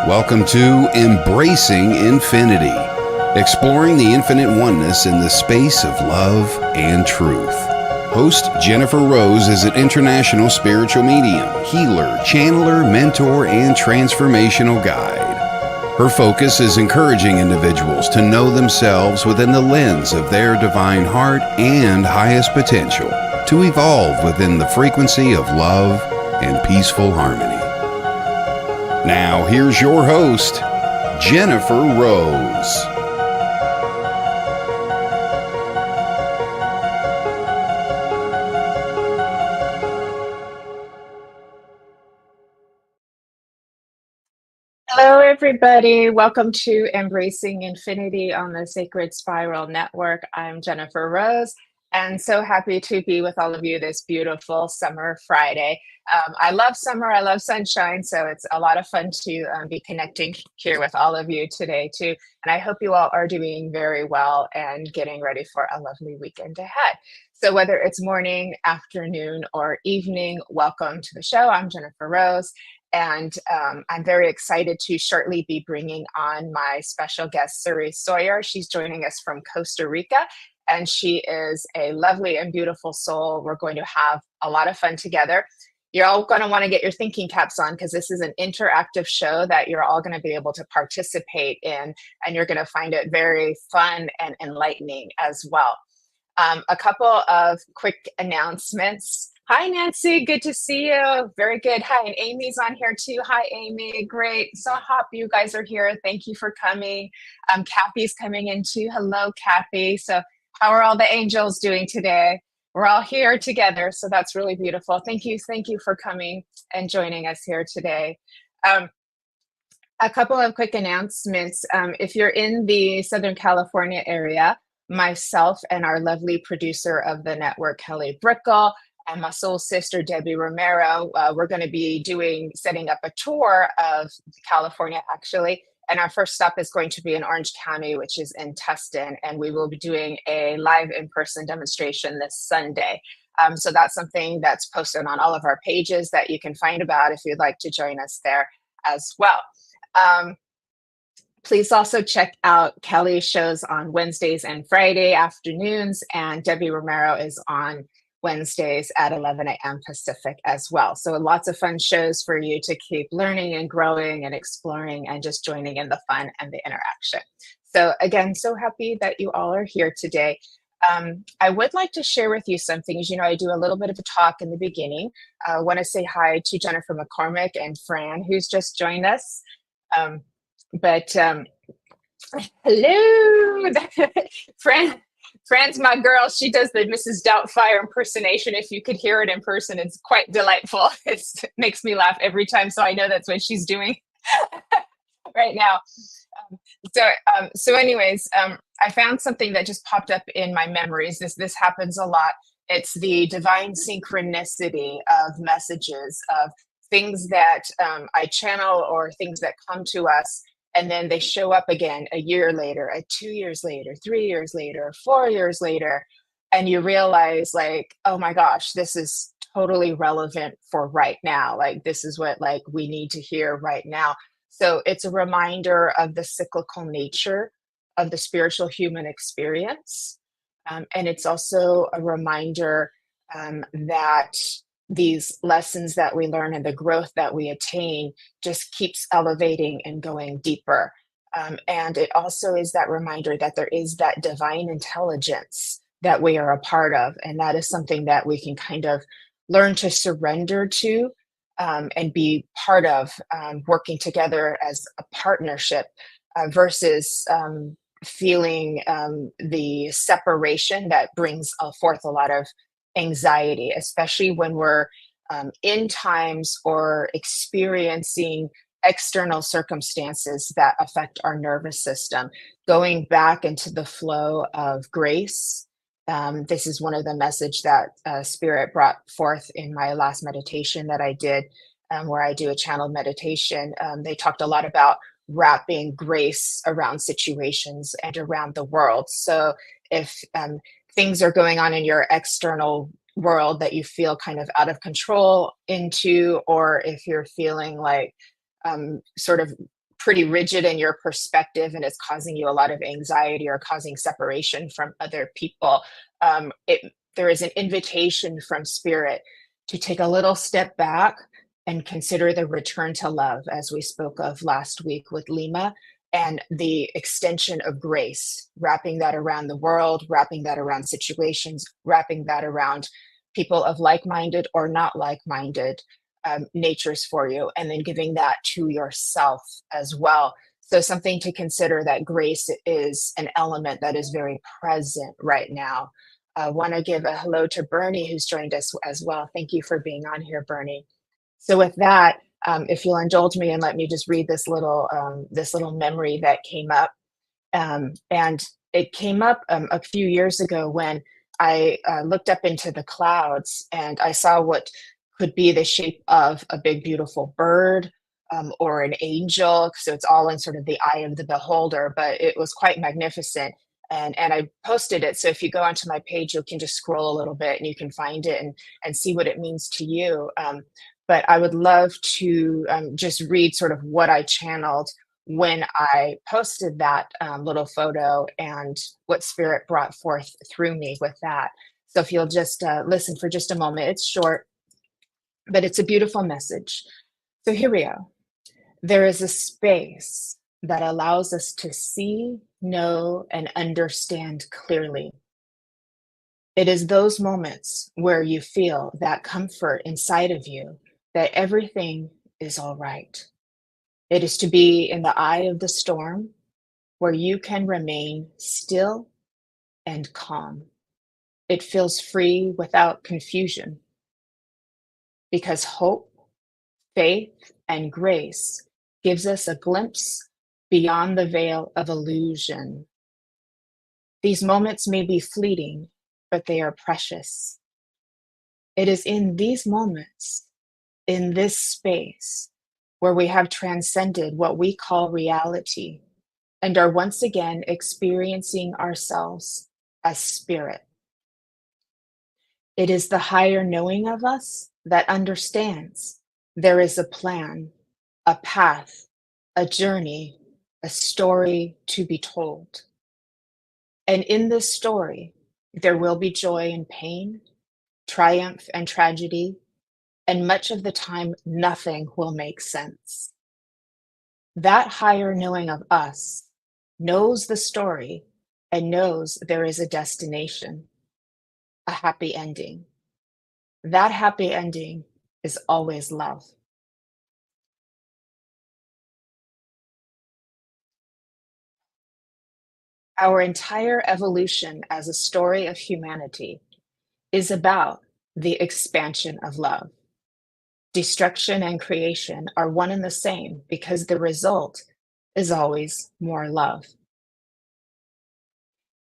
Welcome to Embracing Infinity, exploring the infinite oneness in the space of love and truth. Host Jennifer Rose is an international spiritual medium, healer, channeler, mentor, and transformational guide. Her focus is encouraging individuals to know themselves within the lens of their divine heart and highest potential, to evolve within the frequency of love and peaceful harmony. Now, here's your host, Jennifer Rose. Hello, everybody. Welcome to Embracing Infinity on the Sacred Spiral Network. I'm Jennifer Rose, and so happy to be with all of you this beautiful summer Friday. I love summer. I love sunshine, so it's a lot of fun to be connecting here with all of you today, too. And I hope you all are doing very well and getting ready for a lovely weekend ahead. So whether it's morning, afternoon, or evening, welcome to the show. I'm Jennifer Rose. And I'm very excited to shortly be bringing on my special guest, Suri Sawyer. She's joining us from Costa Rica, and she is a lovely and beautiful soul. We're going to have a lot of fun together. You're all going to want to get your thinking caps on because this is an interactive show that you're all going to be able to participate in, and you're going to find it very fun and enlightening as well. A couple of quick announcements. Hi, Nancy. Good to see you. Very good. Hi, and Amy's on here too. Hi, Amy. Great. So happy you guys are here. Thank you for coming. Kathy's coming in too. Hello, Kathy. So how are all the angels doing today? We're all here together, so that's really beautiful. Thank you. Thank you for coming and joining us here today. A couple of quick announcements. If you're in the Southern California area, myself and our lovely producer of the network, Kelly Brickle, and my soul sister, Debbie Romero, we're going to be setting up a tour of California, actually. And our first stop is going to be in Orange County, which is in Tustin. And we will be doing a live in-person demonstration this Sunday. So that's something that's posted on all of our pages that you can find about if you'd like to join us there as well. Please also check out Kelly's shows on Wednesdays and Friday afternoons, and Debbie Romero is on Wednesdays at 11 a.m. Pacific as well. So lots of fun shows for you to keep learning and growing and exploring and just joining in the fun and the interaction. So again, so happy that you all are here today. I would like to share with you some things. You know, I do a little bit of a talk in the beginning. I want to say hi to Jennifer McCormick and Fran, who's just joined us. Hello, Fran's my girl. She does the Mrs. Doubtfire impersonation. If you could hear it in person, it's quite delightful. It makes me laugh every time, so I know that's what she's doing right now. Anyways, I found something that just popped up in my memories. This happens a lot. It's the divine synchronicity of messages, of things that I channel or things that come to us. And then they show up again a year later, 2 years later, 3 years later, 4 years later. And you realize like, oh my gosh, this is totally relevant for right now. Like this is what like we need to hear right now. So it's a reminder of the cyclical nature of the spiritual human experience. And it's also a reminder that these lessons that we learn and the growth that we attain just keeps elevating and going deeper. And it also is that reminder that there is that divine intelligence that we are a part of. And that is something that we can kind of learn to surrender to and be part of, working together as a partnership versus feeling the separation that brings forth a lot of anxiety, especially when we're in times or experiencing external circumstances that affect our nervous system. Going back into the flow of grace. This is one of the message that Spirit brought forth in my last meditation that I did, where I do a channeled meditation. They talked a lot about wrapping grace around situations and around the world. So if things are going on in your external world that you feel kind of out of control into, or if you're feeling like sort of pretty rigid in your perspective and it's causing you a lot of anxiety or causing separation from other people, there is an invitation from spirit to take a little step back and consider the return to love, as we spoke of last week with Lima, and the extension of grace, wrapping that around the world, wrapping that around situations, wrapping that around people of like minded or not like minded natures for you, and then giving that to yourself as well. So, something to consider, that grace is an element that is very present right now. I want to give a hello to Bernie, who's joined us as well. Thank you for being on here, Bernie. So with that, if you'll indulge me and let me just read this little memory that came up, and it came up a few years ago when I looked up into the clouds and I saw what could be the shape of a big beautiful bird, or an angel. So it's all in sort of the eye of the beholder, but it was quite magnificent. And I posted it. So if you go onto my page, you can just scroll a little bit and you can find it and see what it means to you. But I would love to just read sort of what I channeled when I posted that little photo and what spirit brought forth through me with that. So if you'll just listen for just a moment, it's short, but it's a beautiful message. So here we go. There is a space that allows us to see, know, and understand clearly. It is those moments where you feel that comfort inside of you that everything is all right. It is to be in the eye of the storm where you can remain still and calm. It feels free without confusion because hope, faith, and grace gives us a glimpse beyond the veil of illusion. These moments may be fleeting, but they are precious. It is in these moments, in this space, where we have transcended what we call reality and are once again experiencing ourselves as spirit. It is the higher knowing of us that understands there is a plan, a path, a journey, a story to be told. And in this story, there will be joy and pain, triumph and tragedy, and much of the time, nothing will make sense. That higher knowing of us knows the story and knows there is a destination, a happy ending. That happy ending is always love. Our entire evolution as a story of humanity is about the expansion of love. Destruction and creation are one and the same because the result is always more love.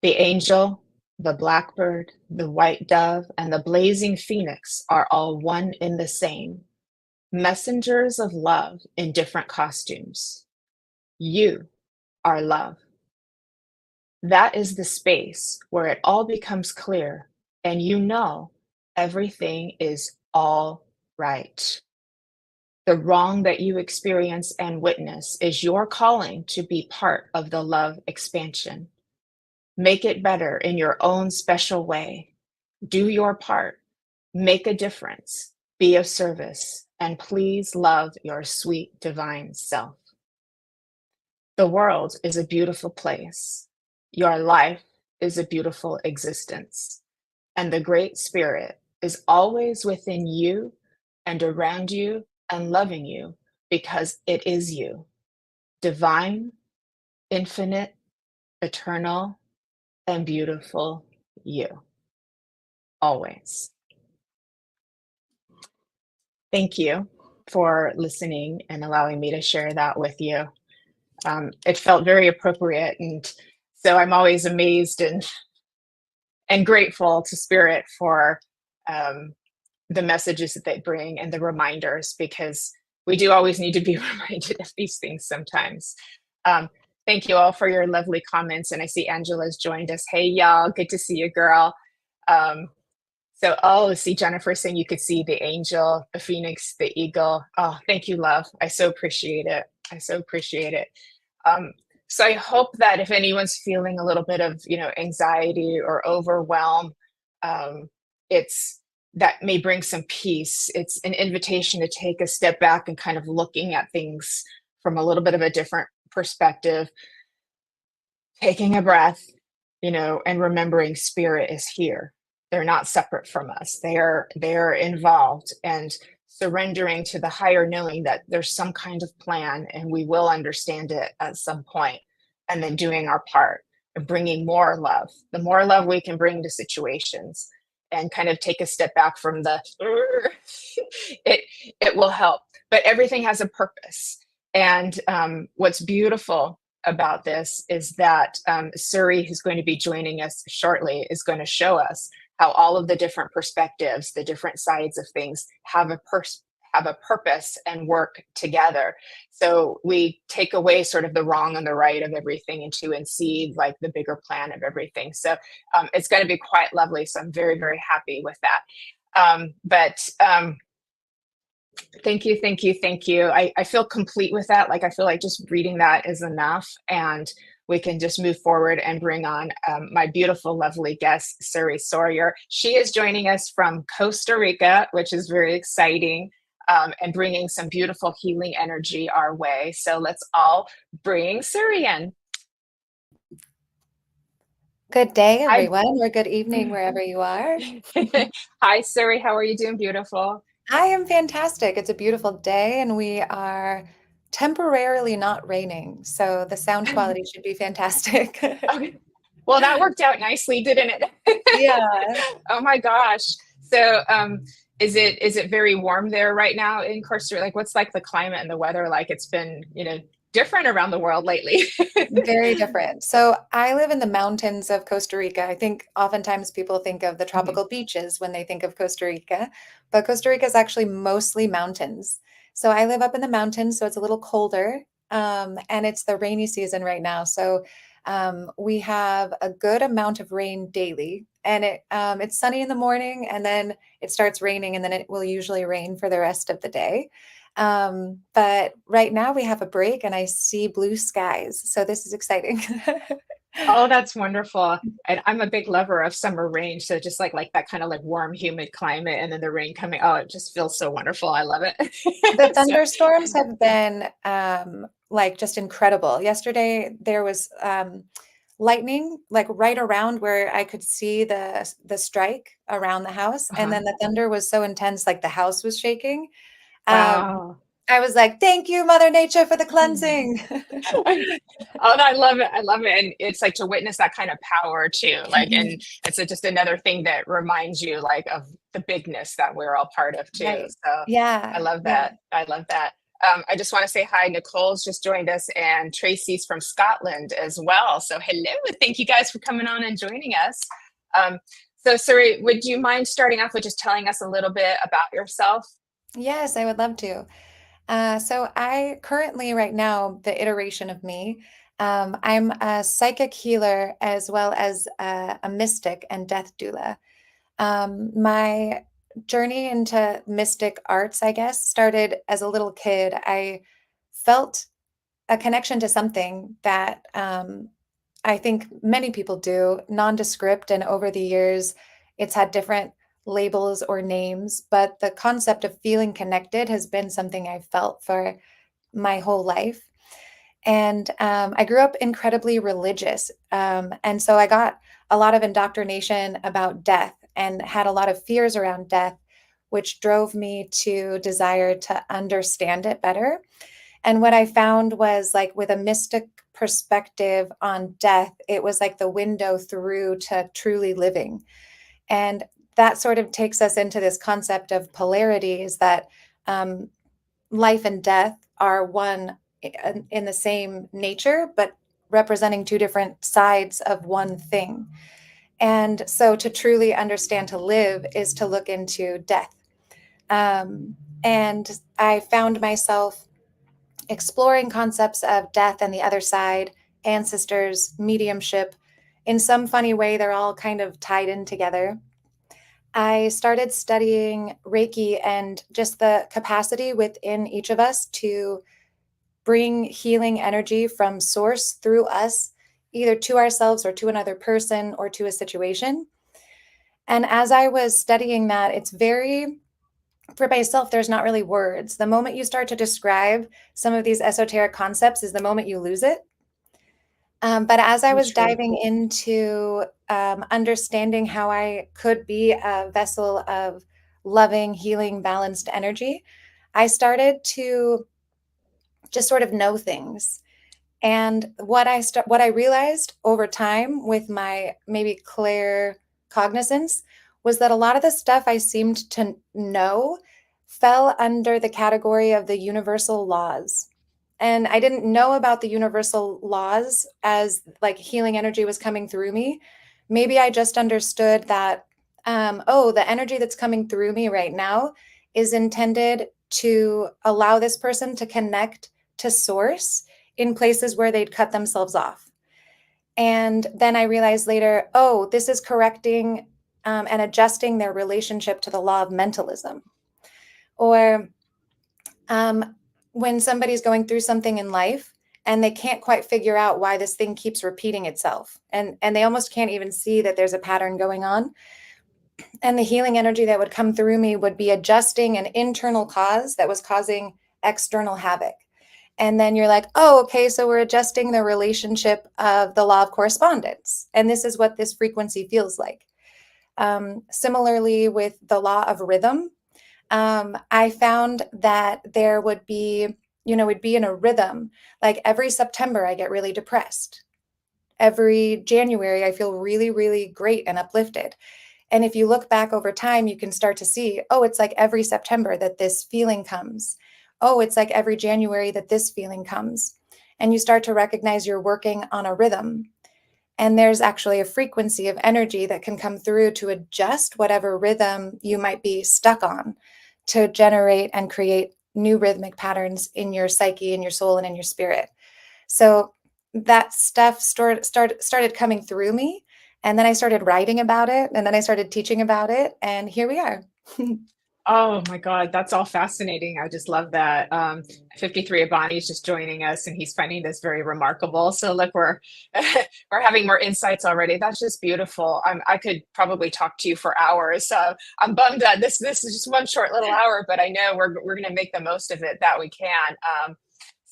The angel, the blackbird, the white dove, and the blazing phoenix are all one in the same, messengers of love in different costumes. You are love. That is the space where it all becomes clear and you know everything is all right. The wrong that you experience and witness is your calling to be part of the love expansion. Make it better in your own special way. Do your part. Make a difference. Be of service. And please love your sweet divine self. The world is a beautiful place. Your life is a beautiful existence. And the Great Spirit is always within you and around you and loving you because it is you. Divine, infinite, eternal, and beautiful you. Always. Thank you for listening and allowing me to share that with you. It felt very appropriate, and so I'm always amazed and grateful to Spirit for the messages that they bring and the reminders, because we do always need to be reminded of these things sometimes. Thank you all for your lovely comments, and I see Angela's joined us. Hey, y'all, good to see you, girl. See Jennifer saying you could see the angel, the phoenix, the eagle. Oh, thank you, love. I so appreciate it. I so appreciate it. Um, so I hope that if anyone's feeling a little bit of, anxiety or overwhelm, um, it's that may bring some peace. It's an invitation to take a step back and kind of looking at things from a little bit of a different perspective, taking a breath, and remembering spirit is here. They're not separate from us. They are involved, and surrendering to the higher knowing that there's some kind of plan and we will understand it at some point, and then doing our part and bringing more love. The more love we can bring to situations and kind of take a step back from the it it will help. But everything has a purpose. And what's beautiful about this is that Suri, who's going to be joining us shortly, is going to show us how all of the different perspectives, the different sides of things have a purpose and work together. So we take away sort of the wrong and the right of everything and see like the bigger plan of everything. So it's going to be quite lovely. So I'm very, very happy with that. But Thank you, thank you, thank you. I feel complete with that. Like, I feel like just reading that is enough, and we can just move forward and bring on my beautiful, lovely guest, Suri Sawyer. She is joining us from Costa Rica, which is very exciting, and bringing some beautiful healing energy our way. So let's all bring Suri in. Good day, Hi. everyone, or good evening, wherever you are. Hi, Suri. How are you doing, beautiful? I am fantastic. It's a beautiful day, and we are temporarily not raining, so the sound quality should be fantastic. Okay. Well, that worked out nicely, didn't it? Yeah. Oh my gosh. So, is it very warm there right now in Costa Rica? Like, what's like the climate and the weather like? It's been, different around the world lately. Very different. So I live in the mountains of Costa Rica. I think oftentimes people think of the Mhm. tropical beaches when they think of Costa Rica, but Costa Rica is actually mostly mountains. So I live up in the mountains, so it's a little colder, and it's the rainy season right now. So we have a good amount of rain daily, and it's sunny in the morning, and then it starts raining, and then it will usually rain for the rest of the day. But right now we have a break and I see blue skies. So this is exciting. Oh, that's wonderful. And I'm a big lover of summer rain. So just like that kind of like warm, humid climate and then the rain coming. Oh, it just feels so wonderful. I love The it. So, thunderstorms have been like just incredible. Yesterday there was lightning like right around where I could see the strike around the house, and uh-huh. then the thunder was so intense like the house was shaking. Um, Wow. I was like, "Thank you, Mother Nature, for the cleansing." Oh, I love it. I love it. And it's like to witness that kind of power too. Like, and it's just another thing that reminds you like of the bigness that we're all part of too. Right. So I Yeah. love Yeah. that. I love that. I just want to say hi. Nicole's just joined us, and Tracy's from Scotland as well. So hello. Thank you guys for coming on and joining us. Um, so, Suri, would you mind starting off with just telling us a little bit about yourself? Yes, I would love to. So I currently, right now, the iteration of me, I'm a psychic healer as well as a mystic and death doula. My journey into mystic arts, I guess, started as a little kid. I felt a connection to something that I think many people do, nondescript, and over the years, it's had different labels or names, but the concept of feeling connected has been something I've felt for my whole life. And I grew up incredibly religious. And so I got a lot of indoctrination about death and had a lot of fears around death, which drove me to desire to understand it better. And what I found was like with a mystic perspective on death, it was like the window through to truly living. And that sort of takes us into this concept of polarity is that um, life and death are one in the same nature, but representing two different sides of one thing. And so to truly understand to live is to look into death. And I found myself exploring concepts of death and the other side, ancestors, mediumship. In some funny way, they're all kind of tied in together. I started studying Reiki and just the capacity within each of us to bring healing energy from source through us, either to ourselves or to another person or to a situation. And as I was studying that, it's very, for myself, there's not really words. The moment you start to describe some of these esoteric concepts is the moment you lose it. But as I So was true. diving into understanding how I could be a vessel of loving, healing, balanced energy, I started to just sort of know things. And what I realized over time with my maybe clear cognizance was that a lot of the stuff I seemed to know fell under the category of the universal laws. And I didn't know about the universal laws as like healing energy was coming through me. Maybe I just understood that, oh, the energy that's coming through me right now is intended to allow this person to connect to source in places where they'd cut themselves off. And then I realized later, oh, this is correcting and adjusting their relationship to the law of mentalism. Or um, when somebody's going through something in life and they can't quite figure out why this thing keeps repeating itself, and they almost can't even see that there's a pattern going on. And the healing energy that would come through me would be adjusting an internal cause that was causing external havoc. And then you're like, oh, okay, so we're adjusting the relationship of the law of correspondence. And this is what this frequency feels like. Similarly, with the law of rhythm, I found that there would be, we'd be in a rhythm. Like every September, I get really depressed. Every January, I feel really, really great and uplifted. And if you look back over time, you can start to see, oh, it's like every September that this feeling comes. Oh, it's like every January that this feeling comes. And you start to recognize you're working on a rhythm. And there's actually a frequency of energy that can come through to adjust whatever rhythm you might be stuck on to generate and create new rhythmic patterns in your psyche, in your soul, and in your spirit. So that stuff started coming through me. And then I started writing about it. And then I started teaching about it. And here we are. Oh my God, that's all fascinating. I just love that. 53 Abani's just joining us and he's finding this very remarkable. So look, we're we're having more insights already. That's just beautiful. I could probably talk to you for hours. So I'm bummed that this is just one short little hour, but I know we're going to make the most of it that we can.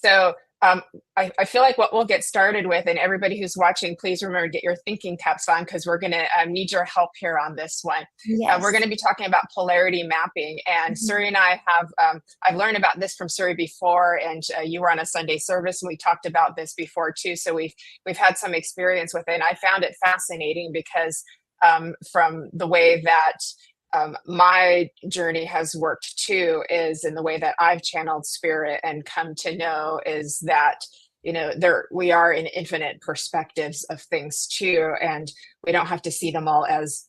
So um, I feel like what we'll get started with, and everybody who's watching, please remember to get your thinking caps on because we're going to need your help here on this one. We're going Yes. to be talking about polarity mapping, and Mhm. Suri and I have I've learned about this from Suri before, and you were on a Sunday service, and we talked about this before too. So we've had some experience with it, and I found it fascinating because from the way that my journey has worked too is in the way that I've channeled spirit and come to know is that there we are in infinite perspectives of things too, and we don't have to see them all as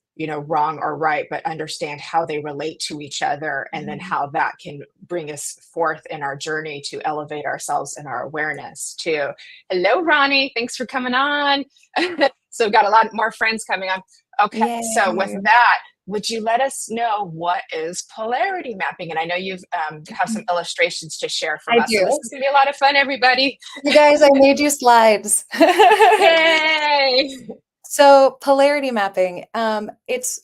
wrong or right, but understand how they relate to each other, and then Mhm. how that can bring us forth in our journey to elevate ourselves and our awareness too. Hello, Ronnie, thanks for coming on. So got a lot more friends coming on. Okay, so with Yay. that, would you let us know what is polarity mapping? And I know you've have some illustrations to share from I us. So this do. is going to be a lot of fun, everybody. You guys, I made you slides. Yay! So polarity mapping, it's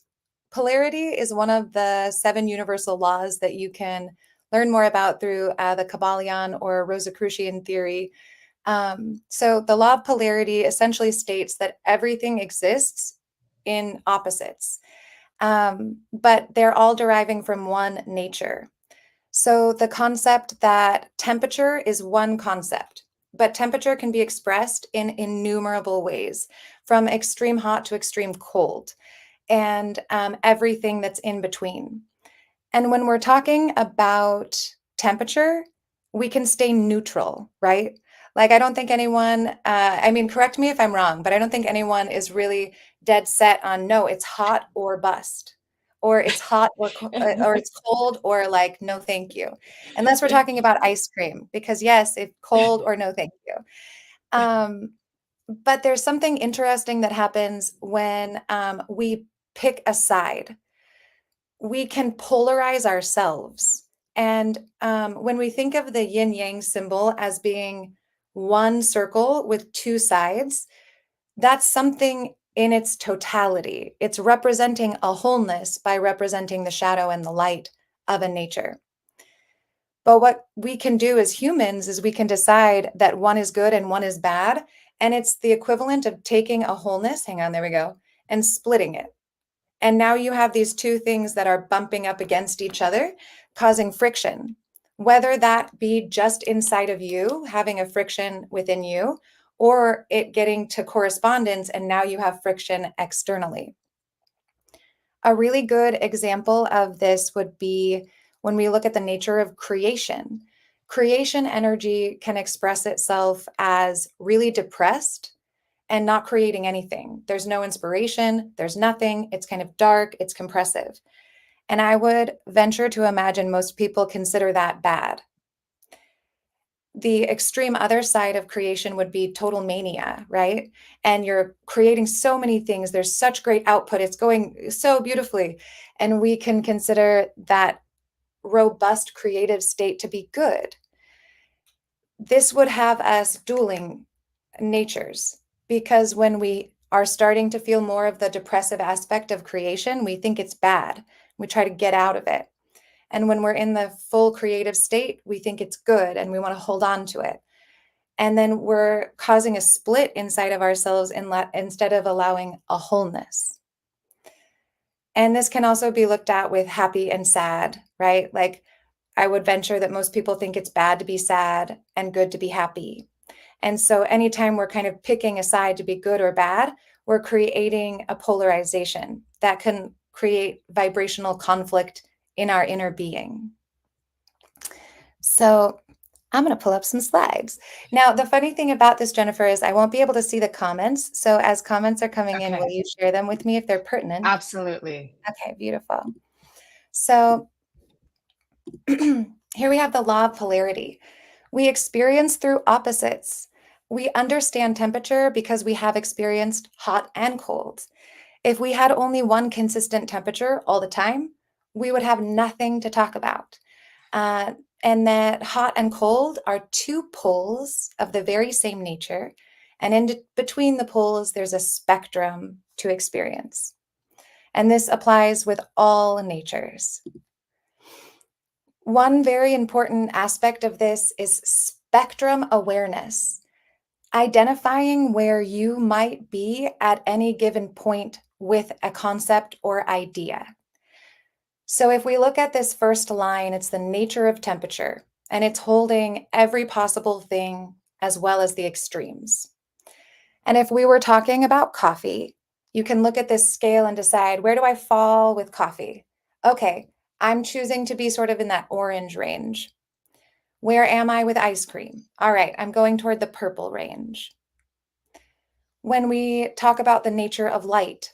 polarity is one of the 7 universal laws that you can learn more about through the Kabbalion or Rosicrucian theory. So the law of polarity essentially states that everything exists in opposites, but they're all deriving from one nature. So the concept that temperature is one concept, but temperature can be expressed in innumerable ways, from extreme hot to extreme cold, and everything that's in between. And when we're talking about temperature, we can stay neutral, right? Like, I don't think anyone, I mean, correct me if I'm wrong, but I don't think anyone is really dead set on no, it's hot or bust, or it's hot or it's cold or like, no, thank you. Unless we're talking about ice cream, because yes, if cold or no, thank you. Um, but there's something interesting that happens when we pick a side. We can polarize ourselves And when we think of the yin yang symbol as being one circle with two sides, that's something in its totality. It's representing a wholeness by representing the shadow and the light of a nature. But what we can do as humans is we can decide that one is good and one is bad. And it's the equivalent of taking a wholeness, hang on, there we go, and splitting it. And now you have these two things that are bumping up against each other, causing friction, whether that be just inside of you, having a friction within you, or it getting to correspondence, and now you have friction externally. A really good example of this would be when we look at the nature of creation. Creation energy can express itself as really depressed and not creating anything. There's no inspiration, there's nothing, it's kind of dark, it's compressive. And I would venture to imagine most people consider that bad. The extreme other side of creation would be total mania, right? And you're creating so many things, there's such great output, it's going so beautifully. And we can consider that robust creative state to be good. This would have us dueling natures, because when we are starting to feel more of the depressive aspect of creation, we think it's bad. We try to get out of it. And when we're in the full creative state, we think it's good and we want to hold on to it. And then we're causing a split inside of ourselves instead of allowing a wholeness. And this can also be looked at with happy and sad, right? Like, I would venture that most people think it's bad to be sad and good to be happy. And so anytime we're kind of picking a side to be good or bad, we're creating a polarization that can create vibrational conflict in our inner being. So I'm going to pull up some slides. Now, the funny thing about this, Jennifer, is I won't be able to see the comments. So as comments are coming in, will you share them with me if they're pertinent? Absolutely. Okay, beautiful. So here we have the law of polarity. We experience through opposites. We understand temperature because we have experienced hot and cold. If we had only one consistent temperature all the time, we would have nothing to talk about. And that hot and cold are two poles of the very same nature. And in between the poles, there's a spectrum to experience. And this applies with all natures. One very important aspect of this is spectrum awareness, identifying where you might be at any given point with a concept or idea. So if we look at this first line, it's the nature of temperature, and it's holding every possible thing as well as the extremes. And if we were talking about coffee, you can look at this scale and decide, where do I fall with coffee? Okay, I'm choosing to be sort of in that orange range. Where am I with ice cream? All right, I'm going toward the purple range. When we talk about the nature of light,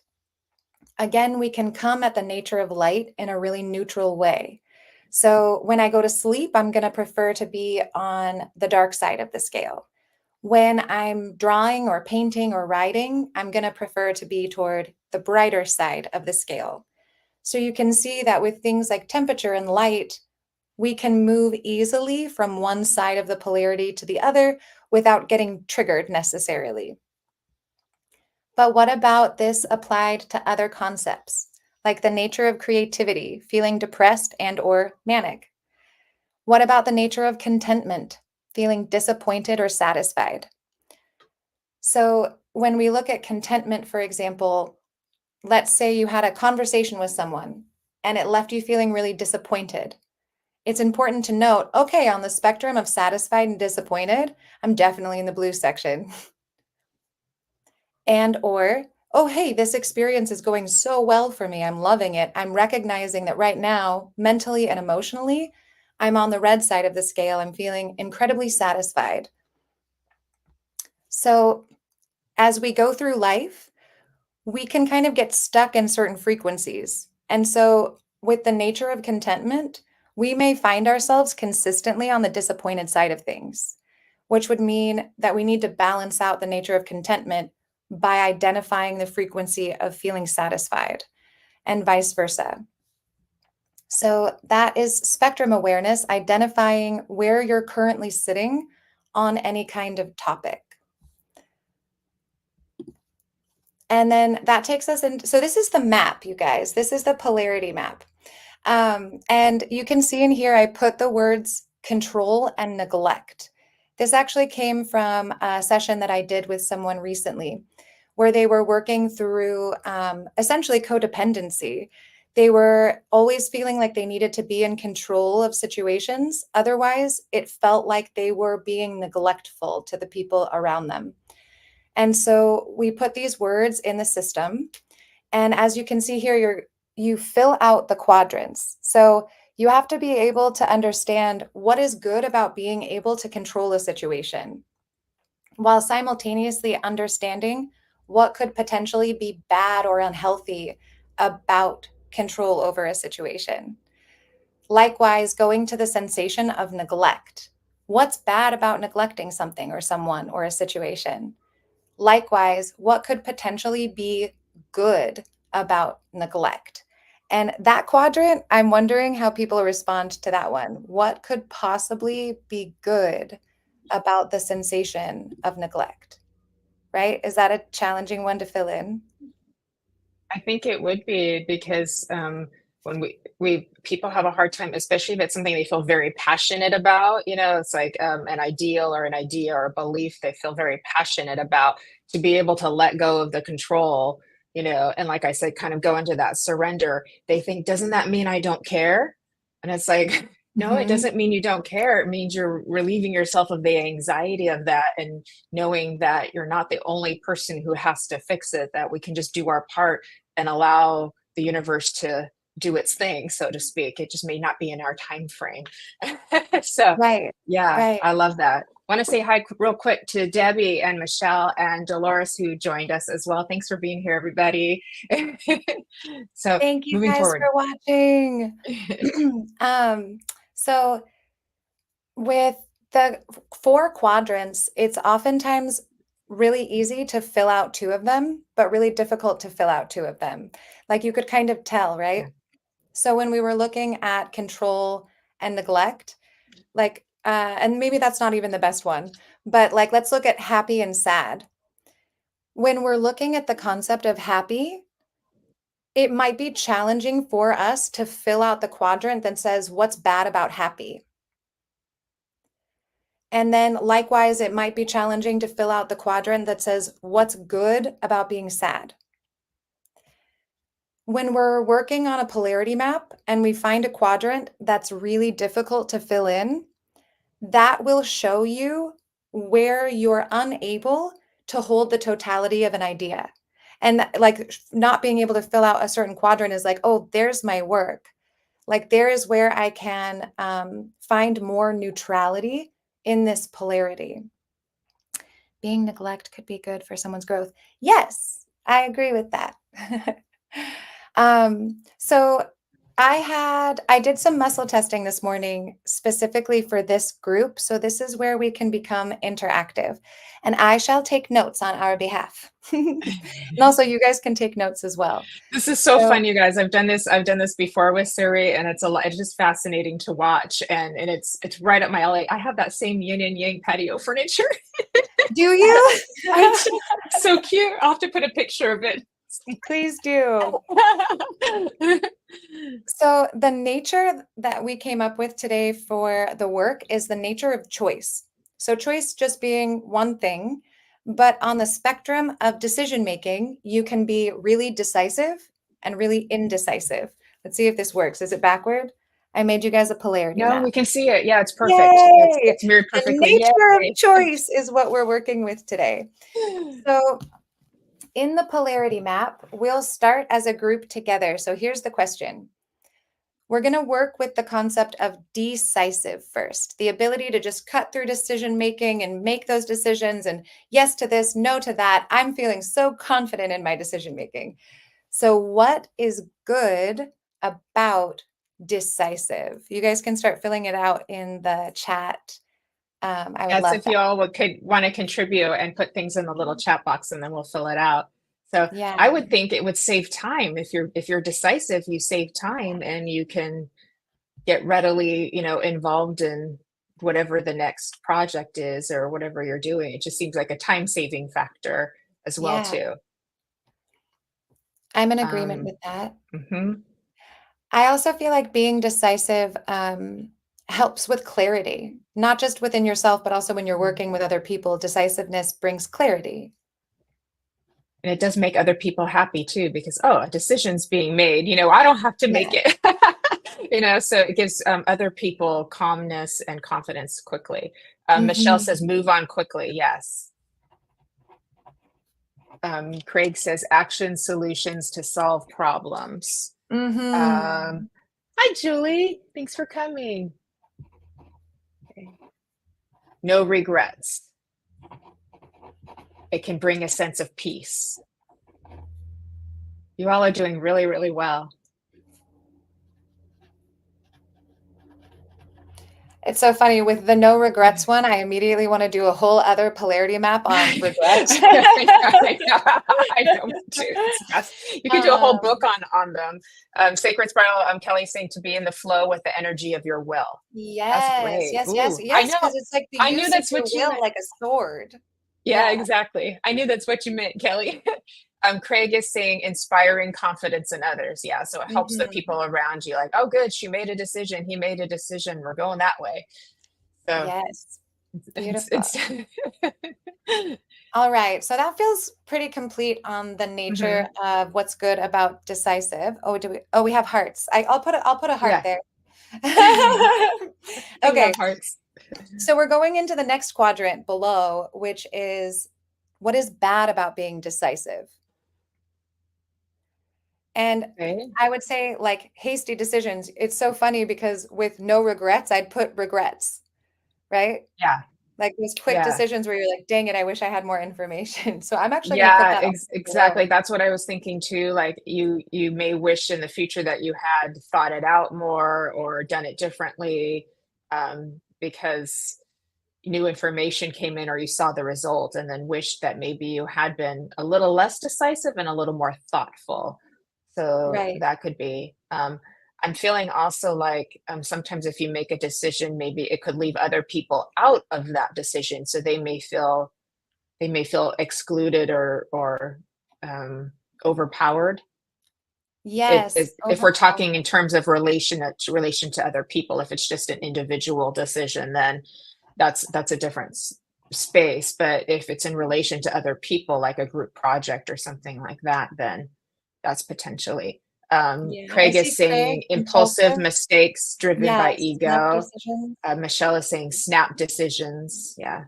again, we can come at the nature of light in a really neutral way. So when I go to sleep, I'm going to prefer to be on the dark side of the scale. When I'm drawing or painting or writing, I'm going to prefer to be toward the brighter side of the scale. So you can see that with things like temperature and light, we can move easily from one side of the polarity to the other without getting triggered necessarily. But what about this applied to other concepts, like the nature of creativity, feeling depressed and or manic? What about the nature of contentment, feeling disappointed or satisfied? So when we look at contentment, for example, let's say you had a conversation with someone and it left you feeling really disappointed. It's important to note, okay, on the spectrum of satisfied and disappointed, I'm definitely in the blue section. And or, oh, hey, this experience is going so well for me. I'm loving it. I'm recognizing that right now, mentally and emotionally, I'm on the red side of the scale. I'm feeling incredibly satisfied. So as we go through life, we can kind of get stuck in certain frequencies. And so with the nature of contentment, we may find ourselves consistently on the disappointed side of things, which would mean that we need to balance out the nature of contentment by identifying the frequency of feeling satisfied and vice versa. So that is spectrum awareness, identifying where you're currently sitting on any kind of topic. And then that takes us into, so this is the map, you guys. This is the polarity map. And you can see in here, I put the words control and neglect. This actually came from a session that I did with someone recently, where they were working through essentially codependency. They were always feeling like they needed to be in control of situations. Otherwise, it felt like they were being neglectful to the people around them. And so we put these words in the system. And as you can see here, you fill out the quadrants. So you have to be able to understand what is good about being able to control a situation, while simultaneously understanding what could potentially be bad or unhealthy about control over a situation. Likewise, going to the sensation of neglect. What's bad about neglecting something or someone or a situation? Likewise, what could potentially be good about neglect? And that quadrant, I'm wondering how people respond to that one. What could possibly be good about the sensation of neglect? Right? Is that a challenging one to fill in? I think it would be because when we people have a hard time, especially if it's something they feel very passionate about. It's like an ideal or an idea or a belief they feel very passionate about. To be able to let go of the control, and like I said, kind of go into that surrender. They think, doesn't that mean I don't care? And it's like, no, it Mhm. doesn't mean you don't care. It means you're relieving yourself of the anxiety of that, and knowing that you're not the only person who has to fix it, that we can just do our part and allow the universe to do its thing, so to speak. It just may not be in our time frame. So Right, yeah, right. I love that. Want to say hi real quick to Debbie and Michelle and Dolores, who joined us as well. Thanks for being here, everybody. So Thank you moving guys forward. for watching. um, so with the four quadrants, it's oftentimes really easy to fill out two of them, but really difficult to fill out two of them. Like you could kind of tell, Yeah. right? So when we were looking at control and neglect, like, and maybe that's not even the best one, but like, let's look at happy and sad. When we're looking at the concept of happy, it might be challenging for us to fill out the quadrant that says, what's bad about happy? And then likewise, it might be challenging to fill out the quadrant that says, what's good about being sad? When we're working on a polarity map and we find a quadrant that's really difficult to fill in, that will show you where you're unable to hold the totality of an idea. And like not being able to fill out a certain quadrant is like, oh, there's my work. Like there is where I can find more neutrality in this polarity. Being neglect could be good for someone's growth. Yes, I agree with that. So I did some muscle testing this morning specifically for this group. So this is where we can become interactive, and I shall take notes on our behalf. And also you guys can take notes as well. This is so So fun, you guys. I've done this before with Suri, and it's just fascinating to watch, and it's right up my alley. I have that same yin and yang patio furniture. do you? It's so cute. I'll have to put a picture of it. Please do. So the nature that we came up with today for the work is the nature of choice. So choice just being one thing, but on the spectrum of decision making, you can be really decisive and really indecisive. Let's see if this works. Is it backward? I made you guys a polarity No, map. we can see it. Yeah, it's perfect. It's Yay! it's mirrored The perfectly. nature of Yay. choice is what we're working with today. So in the polarity map, we'll start as a group together. So here's the question. We're going to work with the concept of decisive first, the ability to just cut through decision making and make those decisions and yes to this, no to that. I'm feeling so confident in my decision making. So, what is good about decisive? You guys can start filling it out in the chat. I would Yes, love if that. you all could want to contribute and put things in the little chat box, and then we'll fill it out. So Yeah. I would think it would save time if you're decisive. You save time, and you can get readily, involved in whatever the next project is or whatever you're doing. It just seems like a time saving factor as well Yeah, too. I'm in agreement Um, with that. mhm. I also feel like being decisive helps with clarity, not just within yourself, but also when you're working with other people. Decisiveness brings clarity. And it does make other people happy too, because, oh, a decision's being made, I don't have to make Yeah. it. So it gives other people calmness and confidence quickly. Michelle Hmm. says, move on quickly. Yes. Craig says, action solutions to solve problems. Hmm. Hi, Julie. Thanks for coming. Okay. No regrets. It can bring a sense of peace. You all are doing really, really well. It's so funny with the no regrets one. I immediately want to do a whole other polarity map on regrets. I know too. It's best. You could do a whole book Um, on them. Sacred Spiral, Kelly's saying to be in the flow with the energy of your will. That's yes, great. yes, yes, Ooh, I yes, know. because it's like the I knew use of that's your what you will meant. like a sword. Yeah, Yeah. exactly. I knew that's what you meant, Kelly. Craig is saying inspiring confidence in others. Yeah, so it helps the Hmm. people around you, like, oh, good, she made a decision. He made a decision. We're going that way. So Yes. Beautiful. it's All right. So that feels pretty complete on the nature Mhm. of what's good about decisive. Oh, we have hearts. I'll put a heart Yeah. there. We love Okay. hearts. So we're going into the next quadrant below, which is what is bad about being decisive. And Okay. I would say like hasty decisions. It's so funny because with no regrets, I'd put regrets, right? Yeah. Like those quick Yeah. decisions where you're like, dang it, I wish I had more information. So I'm actually going to put Yeah, that exactly. below. That's what I was thinking too. Like you may wish in the future that you had thought it out more or done it differently, because new information came in or you saw the result and then wished that maybe you had been a little less decisive and a little more thoughtful. So Right. that could be. I'm feeling also like sometimes if you make a decision, maybe it could leave other people out of that decision. So they may feel excluded or um, overpowered. Yes. If we're Overpower. talking in terms of relation to other people, if it's just an individual decision, then that's a different space. But if it's in relation to other people, like a group project or something like that, then that's potentially. Yeah. I Craig is see Craig, saying impulsive impulsive. mistakes driven by Yes. Snap ego. decisions. Michelle is saying snap decisions. Yeah,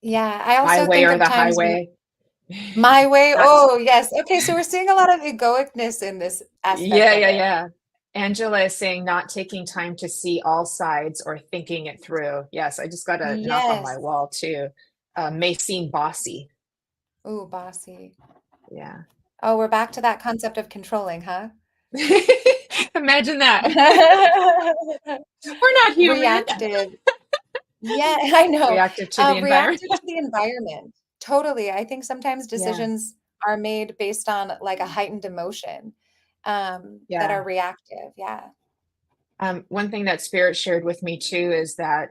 Yeah. I my also way think or of the times when highway. my way. That's Oh, yes. Okay. So we're seeing a lot of egoicness in this aspect Yeah, of yeah, it. yeah. Angela is saying not taking time to see all sides or thinking it through. Yes, I just got a knock on my Yes. wall too. May seem bossy. Ooh, bossy. Yeah. Oh, we're back to that concept of controlling, huh? Imagine that. We're not human. Reactive. Yeah, I know. Reactive to the environment. Reactive to the environment. Totally. I think sometimes Yeah. decisions are made based on like a heightened emotion, that are Yeah. reactive. Yeah. One thing that Spirit shared with me too is that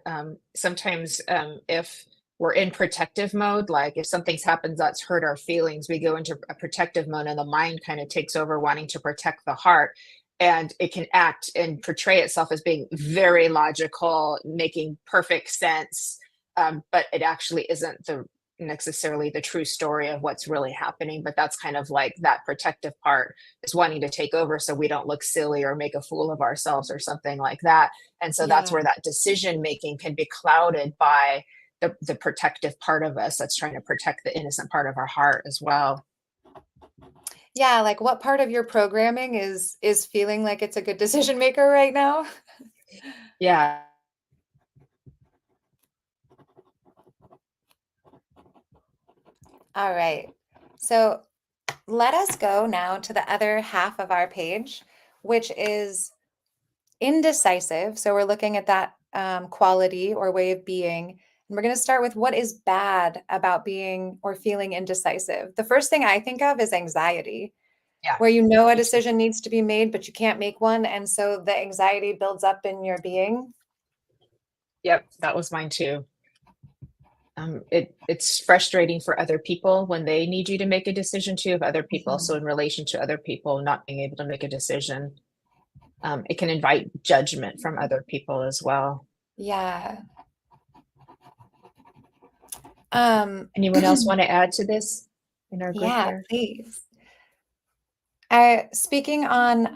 sometimes if we're in protective mode, like if something's happens that's hurt our feelings, we go into a protective mode and the mind kind of takes over wanting to protect the heart. And it can act and portray itself as being very logical, making perfect sense. But it actually isn't necessarily the true story of what's really happening. But that's kind of like that protective part is wanting to take over so we don't look silly or make a fool of ourselves or something like that. And so that's Yeah. where that decision making can be clouded by the protective part of us that's trying to protect the innocent part of our heart as well. Yeah, like what part of your programming is feeling like it's a good decision maker right now? Yeah. All right. So let us go now to the other half of our page, which is indecisive. So we're looking at that quality or way of being. And we're going to start with what is bad about being or feeling indecisive. The first thing I think of is anxiety. Yeah. where you know a Me too. decision needs to be made, but you can't make one. And so the anxiety builds up in your being. Yep, that was mine too. It's frustrating for other people when they need you to make a decision too of other people. So Mhm. in relation to other people not being able to make a decision, it can invite judgment from other people as well. Yeah. Um, Anyone else want to add to this in our group yeah, here? please. Speaking on,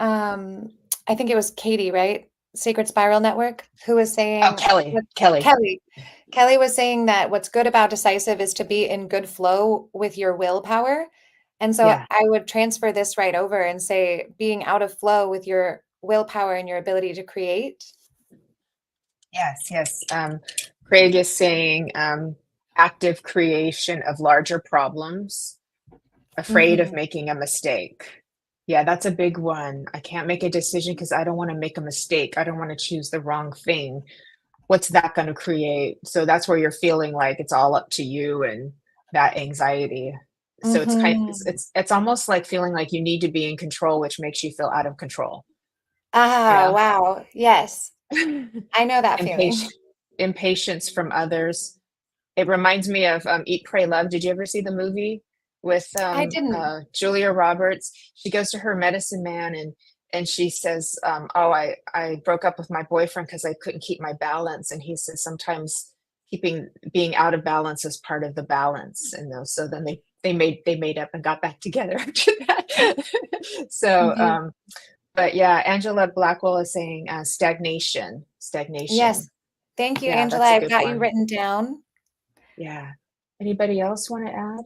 I think it was Katie, right? Sacred Spiral Network, who was Oh, saying, Kelly. Kelly. Kelly. Kelly was saying that what's good about decisive is to be in good flow with your willpower. And so Yeah. I would transfer this right over and say being out of flow with your willpower and your ability to create. Yes, yes. Craig is saying active creation of larger problems, afraid of Mhm. making a mistake. Yeah, that's a big one. I can't make a decision because I don't want to make a mistake. I don't want to choose the wrong thing. What's that going to create? So that's where you're feeling like it's all up to you and that anxiety. So Mhm. it's almost like feeling like you need to be in control, which makes you feel out of control, you Ah, know? wow. Yes. I know that feeling. Impatient, impatience from others. It reminds me of Eat, Pray, Love. Did you ever see the movie with I didn't. Julia Roberts? She goes to her medicine man and she says, "Oh, I broke up with my boyfriend because I couldn't keep my balance." And he says sometimes keeping being out of balance is part of the balance. And so then they made up and got back together after that. So, Mhm. but yeah, Angela Blackwell is saying stagnation, Yes. stagnation. Thank you, Yeah, Angela. that's a I've good got you one. written down. Yeah. Anybody else want to add?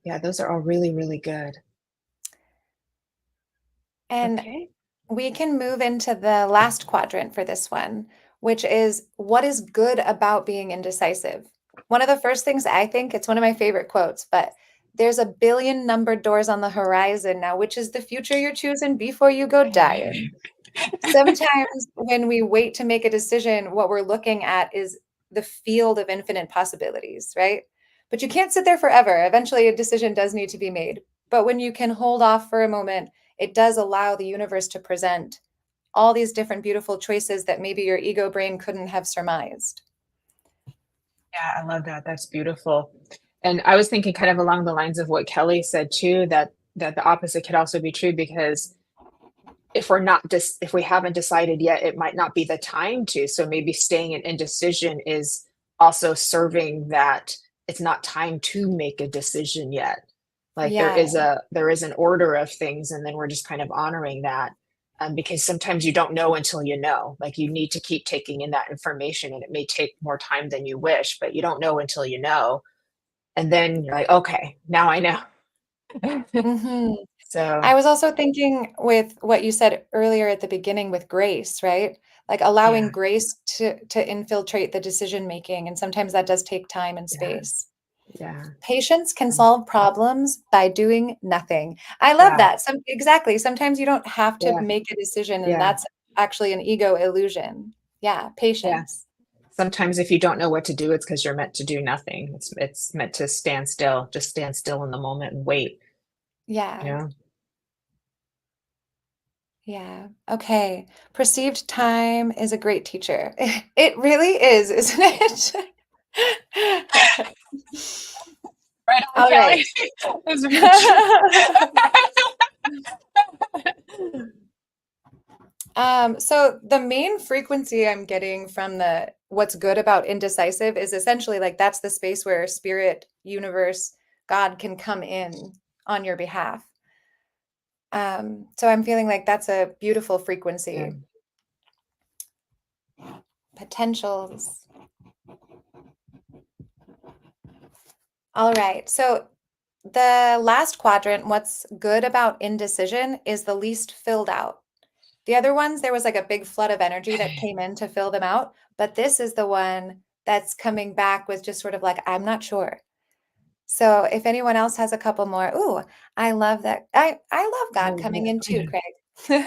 Yeah, those are all really, really good. And Okay. we can move into the last quadrant for this one, which is what is good about being indecisive? One of the first things I think, it's one of my favorite quotes, but there's a billion numbered doors on the horizon now, which is the future you're choosing before you go dying. Sometimes when we wait to make a decision, what we're looking at is the field of infinite possibilities, right? But you can't sit there forever. Eventually, a decision does need to be made. But when you can hold off for a moment, it does allow the universe to present all these different beautiful choices that maybe your ego brain couldn't have surmised. Yeah, I love that. That's beautiful. And I was thinking kind of along the lines of what Kelly said too, that the opposite could also be true because if we haven't decided yet, it might not be the time to. So maybe staying in indecision is also serving that it's not time to make a decision yet. Like Yeah. there is an order of things, and then we're just kind of honoring that. Because sometimes you don't know until you know. Like you need to keep taking in that information, and it may take more time than you wish, but you don't know until you know. And then you're like, okay, now I know. Mhm. So I was also thinking with what you said earlier at the beginning with grace, right? Like allowing yeah, grace to infiltrate the decision making, and sometimes that does take time and yeah, space. yeah, Patience can um, solve problems by doing nothing. I love yeah, that. Exactly. Sometimes you don't have to yeah, make a decision, and yeah, that's actually an ego illusion. Yeah, yeah. patience. Sometimes if you don't know what to do, it's because you're meant to do nothing. It's meant to stand still, just stand still in the moment and wait, you Yeah. know? Yeah. Okay. Perceived time is a great teacher. It really is, isn't it? Right on, All right. Kelly. That's very true. So the main frequency I'm getting from the what's good about indecisive is essentially like that's the space where spirit, universe, God can come in on your behalf. So I'm feeling like that's a beautiful Yeah. frequency. Potentials. All right. So the last quadrant, what's good about indecision is the least filled out. The other ones, there was like a big flood of energy that came in to fill them out. But this is the one that's coming back with just sort of like, I'm not sure. So if anyone else has a couple more, ooh, I love that. I love God Oh, coming yeah. in Oh, too, yeah.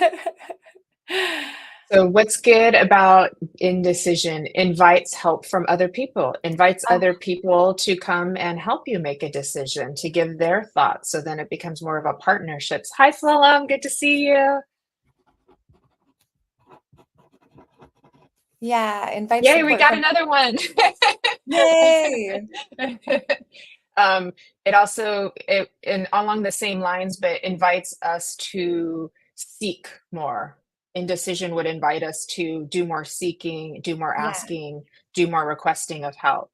Craig. So what's good about indecision? Invites help from other people, invites Oh, other people to come and help you make a decision, to give their thoughts. So then it becomes more of a partnership. Hi, Philum, good to see you. yeah, invite Yay, we support got from. another one. Yay! It also, and along the same lines, but invites us to seek more. Indecision would invite us to do more seeking, do more Yeah. asking, do more requesting of help.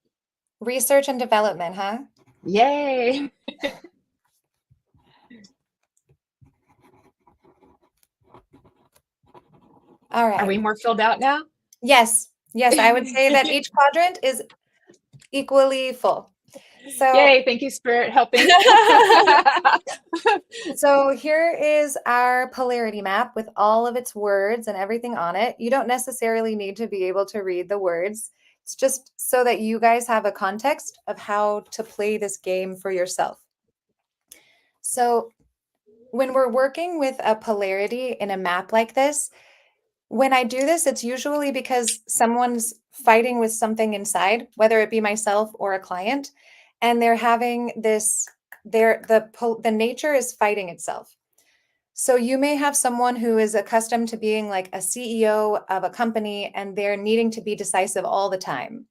Research and development, huh? Yay. All Are we right. more filled out now? Yes. Yes, I would say that each quadrant is equally full. So Yay, thank you, Spirit, helping. so here is our polarity map with all of its words and everything on it. You don't necessarily need to be able to read the words. It's just so that you guys have a context of how to play this game for yourself. So when we're working with a polarity in a map like this, when I do this, it's usually because someone's fighting with something inside, whether it be myself or a client, and they're having this, the nature is fighting itself. So you may have someone who is accustomed to being like a CEO of a company and they're needing to be decisive all the time.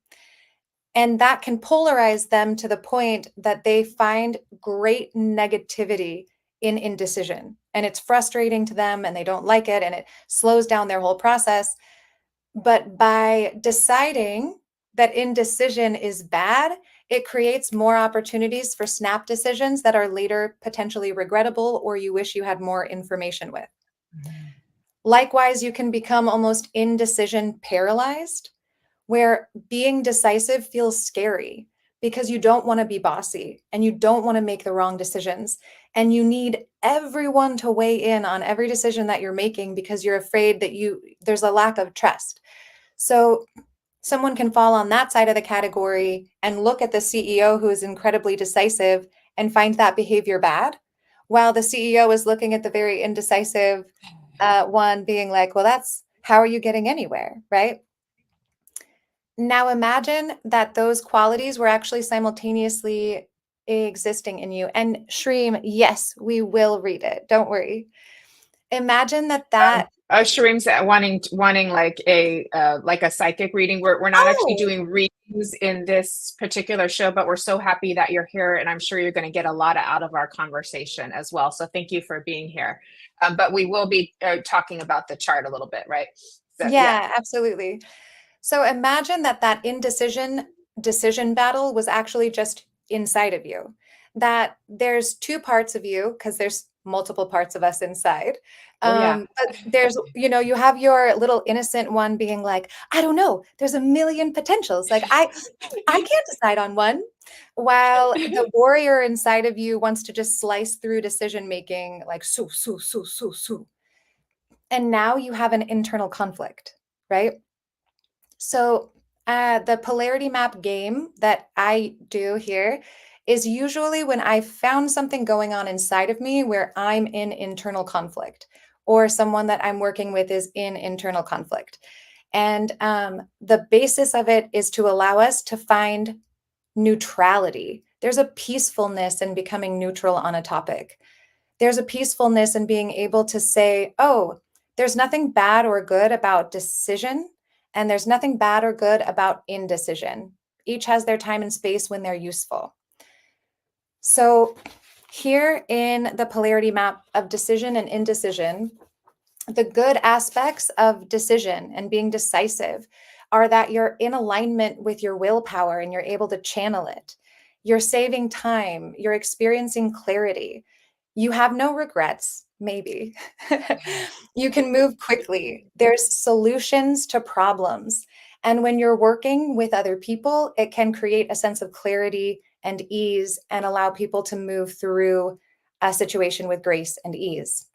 And that can polarize them to the point that they find great negativity in indecision. And it's frustrating to them and they don't like it and it slows down their whole process. But by deciding that indecision is bad, it creates more opportunities for snap decisions that are later potentially regrettable or you wish you had more information with. Likewise, you can become almost indecision paralyzed, where being decisive feels scary because you don't want to be bossy and you don't want to make the wrong decisions. And you need everyone to weigh in on every decision that you're making because you're afraid that there's a lack of trust. So someone can fall on that side of the category and look at the CEO who is incredibly decisive and find that behavior bad, while the CEO is looking at the very indecisive one being like, well, that's how are you getting anywhere, right? Now imagine that those qualities were actually simultaneously existing in you. And Shreem, yes, we will read it. Don't worry. Imagine that. Shreem's wanting like a psychic reading. We're not actually Oh, doing readings in this particular show, but we're so happy that you're here, and I'm sure you're going to get a lot out of our conversation as well. So thank you for being here. But we will be talking about the chart a little bit, right? So yeah. yeah, absolutely. So imagine that indecision decision battle was actually just inside of you. That there's two parts of you because there's multiple parts of us inside. Oh yeah. But there's, you have your little innocent one being like, I don't know, there's a million potentials. Like I can't decide on one. While the warrior inside of you wants to just slice through decision making like su su su su su. And now you have an internal conflict, right? So, the polarity map game that I do here is usually when I found something going on inside of me where I'm in internal conflict, or someone that I'm working with is in internal conflict. And the basis of it is to allow us to find neutrality. There's a peacefulness in becoming neutral on a topic. There's a peacefulness in being able to say, oh, there's nothing bad or good about decision, and there's nothing bad or good about indecision. Each has their time and space when they're useful. So, here in the polarity map of decision and indecision, the good aspects of decision and being decisive are that you're in alignment with your willpower and you're able to channel it. You're saving time, you're experiencing clarity. You have no regrets, maybe. You can move quickly. There's solutions to problems. And when you're working with other people, it can create a sense of clarity and ease and allow people to move through a situation with grace and ease.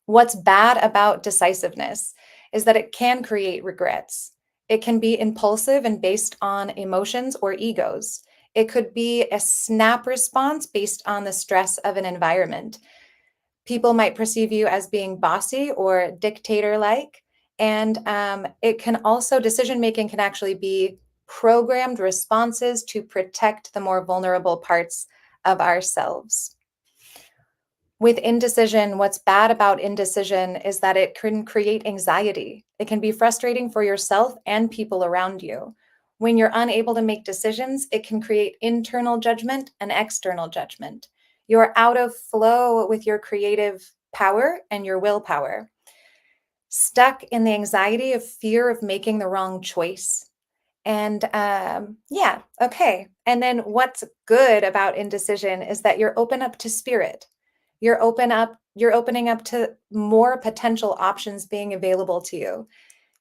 What's bad about decisiveness is that it can create regrets. It can be impulsive and based on emotions or egos. It could be a snap response based on the stress of an environment. People might perceive you as being bossy or dictator like, And it can also, decision making can actually be programmed responses to protect the more vulnerable parts of ourselves. With indecision, what's bad about indecision is that it can create anxiety. It can be frustrating for yourself and people around you. When you're unable to make decisions, it can create internal judgment and external judgment. You're out of flow with your creative power and your willpower, stuck in the anxiety of fear of making the wrong choice. And yeah, okay. And then what's good about indecision is that you're open up to spirit. You're opening up to more potential options being available to you.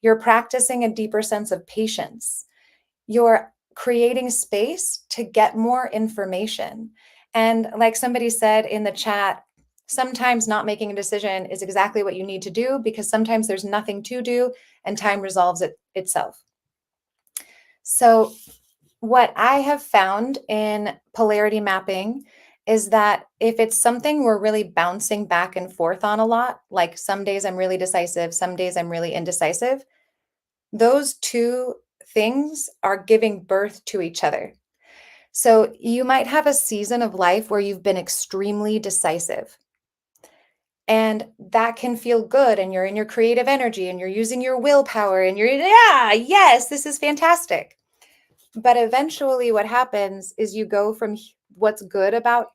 You're practicing a deeper sense of patience. You're creating space to get more information. And like somebody said in the chat, sometimes not making a decision is exactly what you need to do, because sometimes there's nothing to do and time resolves it itself. So what I have found in polarity mapping is that if it's something we're really bouncing back and forth on a lot, like some days I'm really decisive, some days I'm really indecisive, those two things are giving birth to each other. So you might have a season of life where you've been extremely decisive. And that can feel good, and you're in your creative energy and you're using your willpower and yeah, yes, this is fantastic. But eventually, what happens is you go from what's good about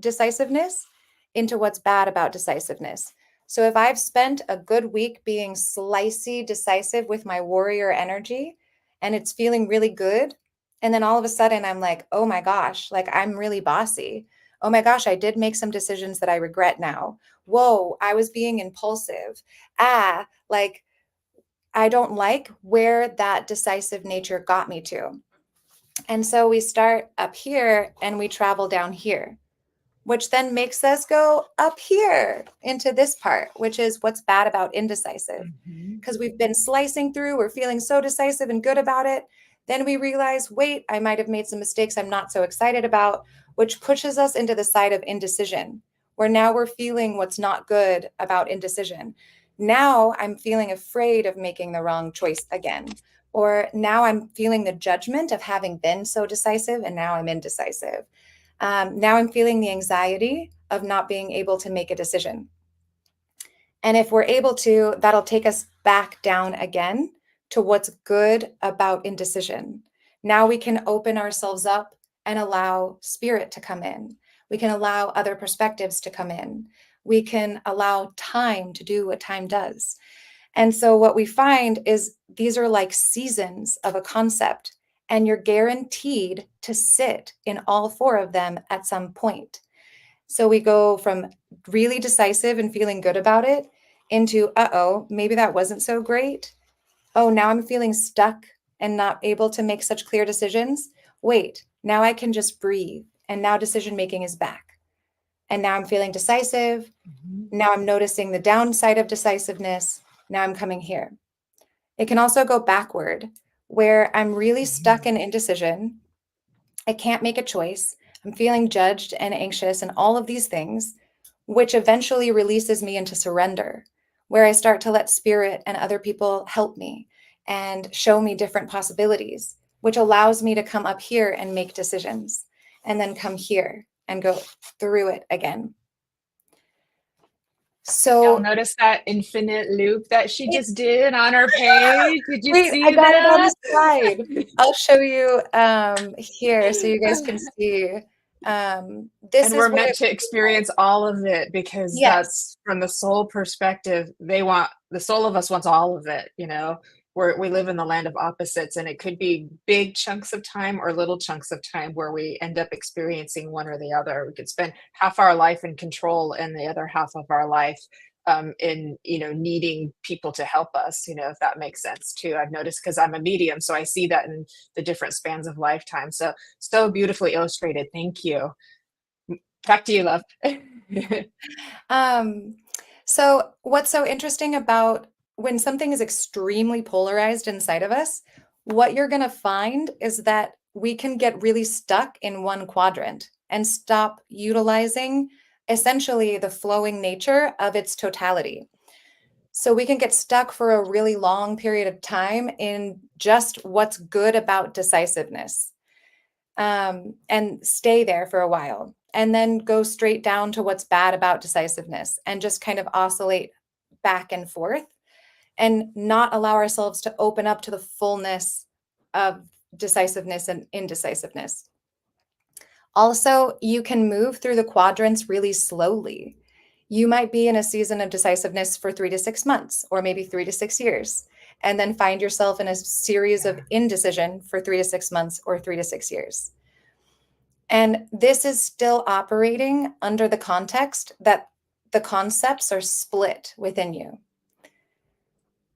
decisiveness into what's bad about decisiveness. So if I've spent a good week being slicey decisive with my warrior energy and it's feeling really good, and then all of a sudden I'm like, oh my gosh, like I'm really bossy. Oh my gosh, I did make some decisions that I regret now. Whoa, I was being impulsive. Like I don't like where that decisive nature got me to. And so we start up here and we travel down here, which then makes us go up here into this part, which is what's bad about indecisive. Because we've been slicing through, we're feeling so decisive and good about it. Then we realize, wait, I might have made some mistakes I'm not so excited about, which pushes us into the side of indecision, where now we're feeling what's not good about indecision. Now I'm feeling afraid of making the wrong choice again. Or now I'm feeling the judgment of having been so decisive and now I'm indecisive. Now I'm feeling the anxiety of not being able to make a decision. And if we're able to, that'll take us back down again to what's good about indecision. Now we can open ourselves up and allow spirit to come in. We can allow other perspectives to come in. We can allow time to do what time does. And so what we find is these are like seasons of a concept, and you're guaranteed to sit in all four of them at some point. So we go from really decisive and feeling good about it into, uh-oh, maybe that wasn't so great. Oh, now I'm feeling stuck and not able to make such clear decisions. Wait, now I can just breathe. And now decision making is back. And now I'm feeling decisive. Now I'm noticing the downside of decisiveness. Now I'm coming here. It can also go backward, where I'm really stuck in indecision. I can't make a choice. I'm feeling judged and anxious and all of these things, which eventually releases me into surrender, where I start to let spirit and other people help me and show me different possibilities, which allows me to come up here and make decisions, and then come here and go through it again. Y'all So notice that infinite loop that she just did on her page? Did you wait, I see got it on that? the slide. I'll show you here so you guys can see. This And is we're what meant it, to experience all of it because yes. that's from the soul perspective. The soul of us wants all of it, you know. We live in the land of opposites, and it could be big chunks of time or little chunks of time where we end up experiencing one or the other. We could spend half our life in control and the other half of our life in, needing people to help us, if that makes sense too. I've noticed because I'm a medium, so I see that in the different spans of lifetime. So beautifully illustrated. Thank you. Back to you, love. Um, so what's so interesting about when something is extremely polarized inside of us, what you're going to find is that we can get really stuck in one quadrant and stop utilizing essentially the flowing nature of its totality. So we can get stuck for a really long period of time in just what's good about decisiveness, and stay there for a while, and then go straight down to what's bad about decisiveness and just kind of oscillate back and forth and not allow ourselves to open up to the fullness of decisiveness and indecisiveness. Also, you can move through the quadrants really slowly. You might be in a season of decisiveness for 3 to 6 months, or maybe 3 to 6 years, and then find yourself in a series of indecision for 3 to 6 months or 3 to 6 years. And this is still operating under the context that the concepts are split within you.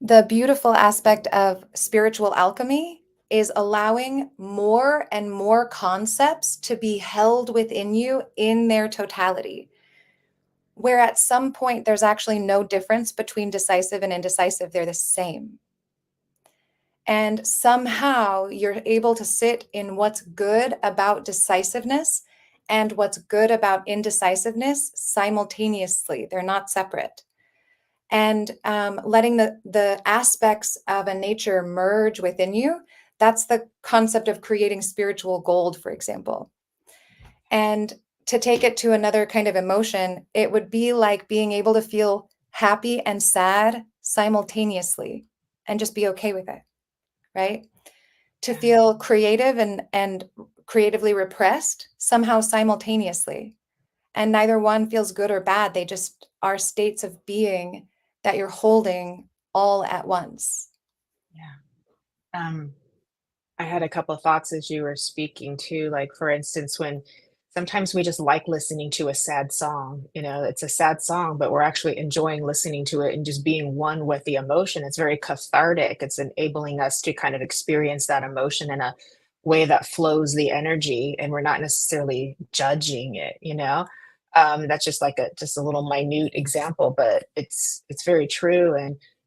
The beautiful aspect of spiritual alchemy is allowing more and more concepts to be held within you in their totality, where at some point there's actually no difference between decisive and indecisive. They're the same. And somehow you're able to sit in what's good about decisiveness and what's good about indecisiveness simultaneously. They're not separate. And letting the aspects of a nature merge within you. That's the concept of creating spiritual gold, for example. And to take it to another kind of emotion, it would be like being able to feel happy and sad simultaneously and just be okay with it, right? To feel creative and creatively repressed somehow simultaneously. And neither one feels good or bad. They just are states of being that you're holding all at once. Yeah. I had a couple of thoughts as you were speaking too. Like, for instance, when sometimes we just like listening to a sad song, it's a sad song, but we're actually enjoying listening to it and just being one with the emotion. It's very cathartic. It's enabling us to kind of experience that emotion in a way that flows the energy, and we're not necessarily judging it. That's just like a little minute example, but it's very true.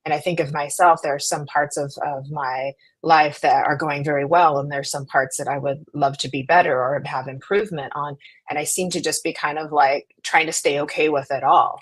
And I think of myself, there are some parts of my life that are going very well, and there's some parts that I would love to be better or have improvement on. And I seem to just be kind of like trying to stay okay with it all,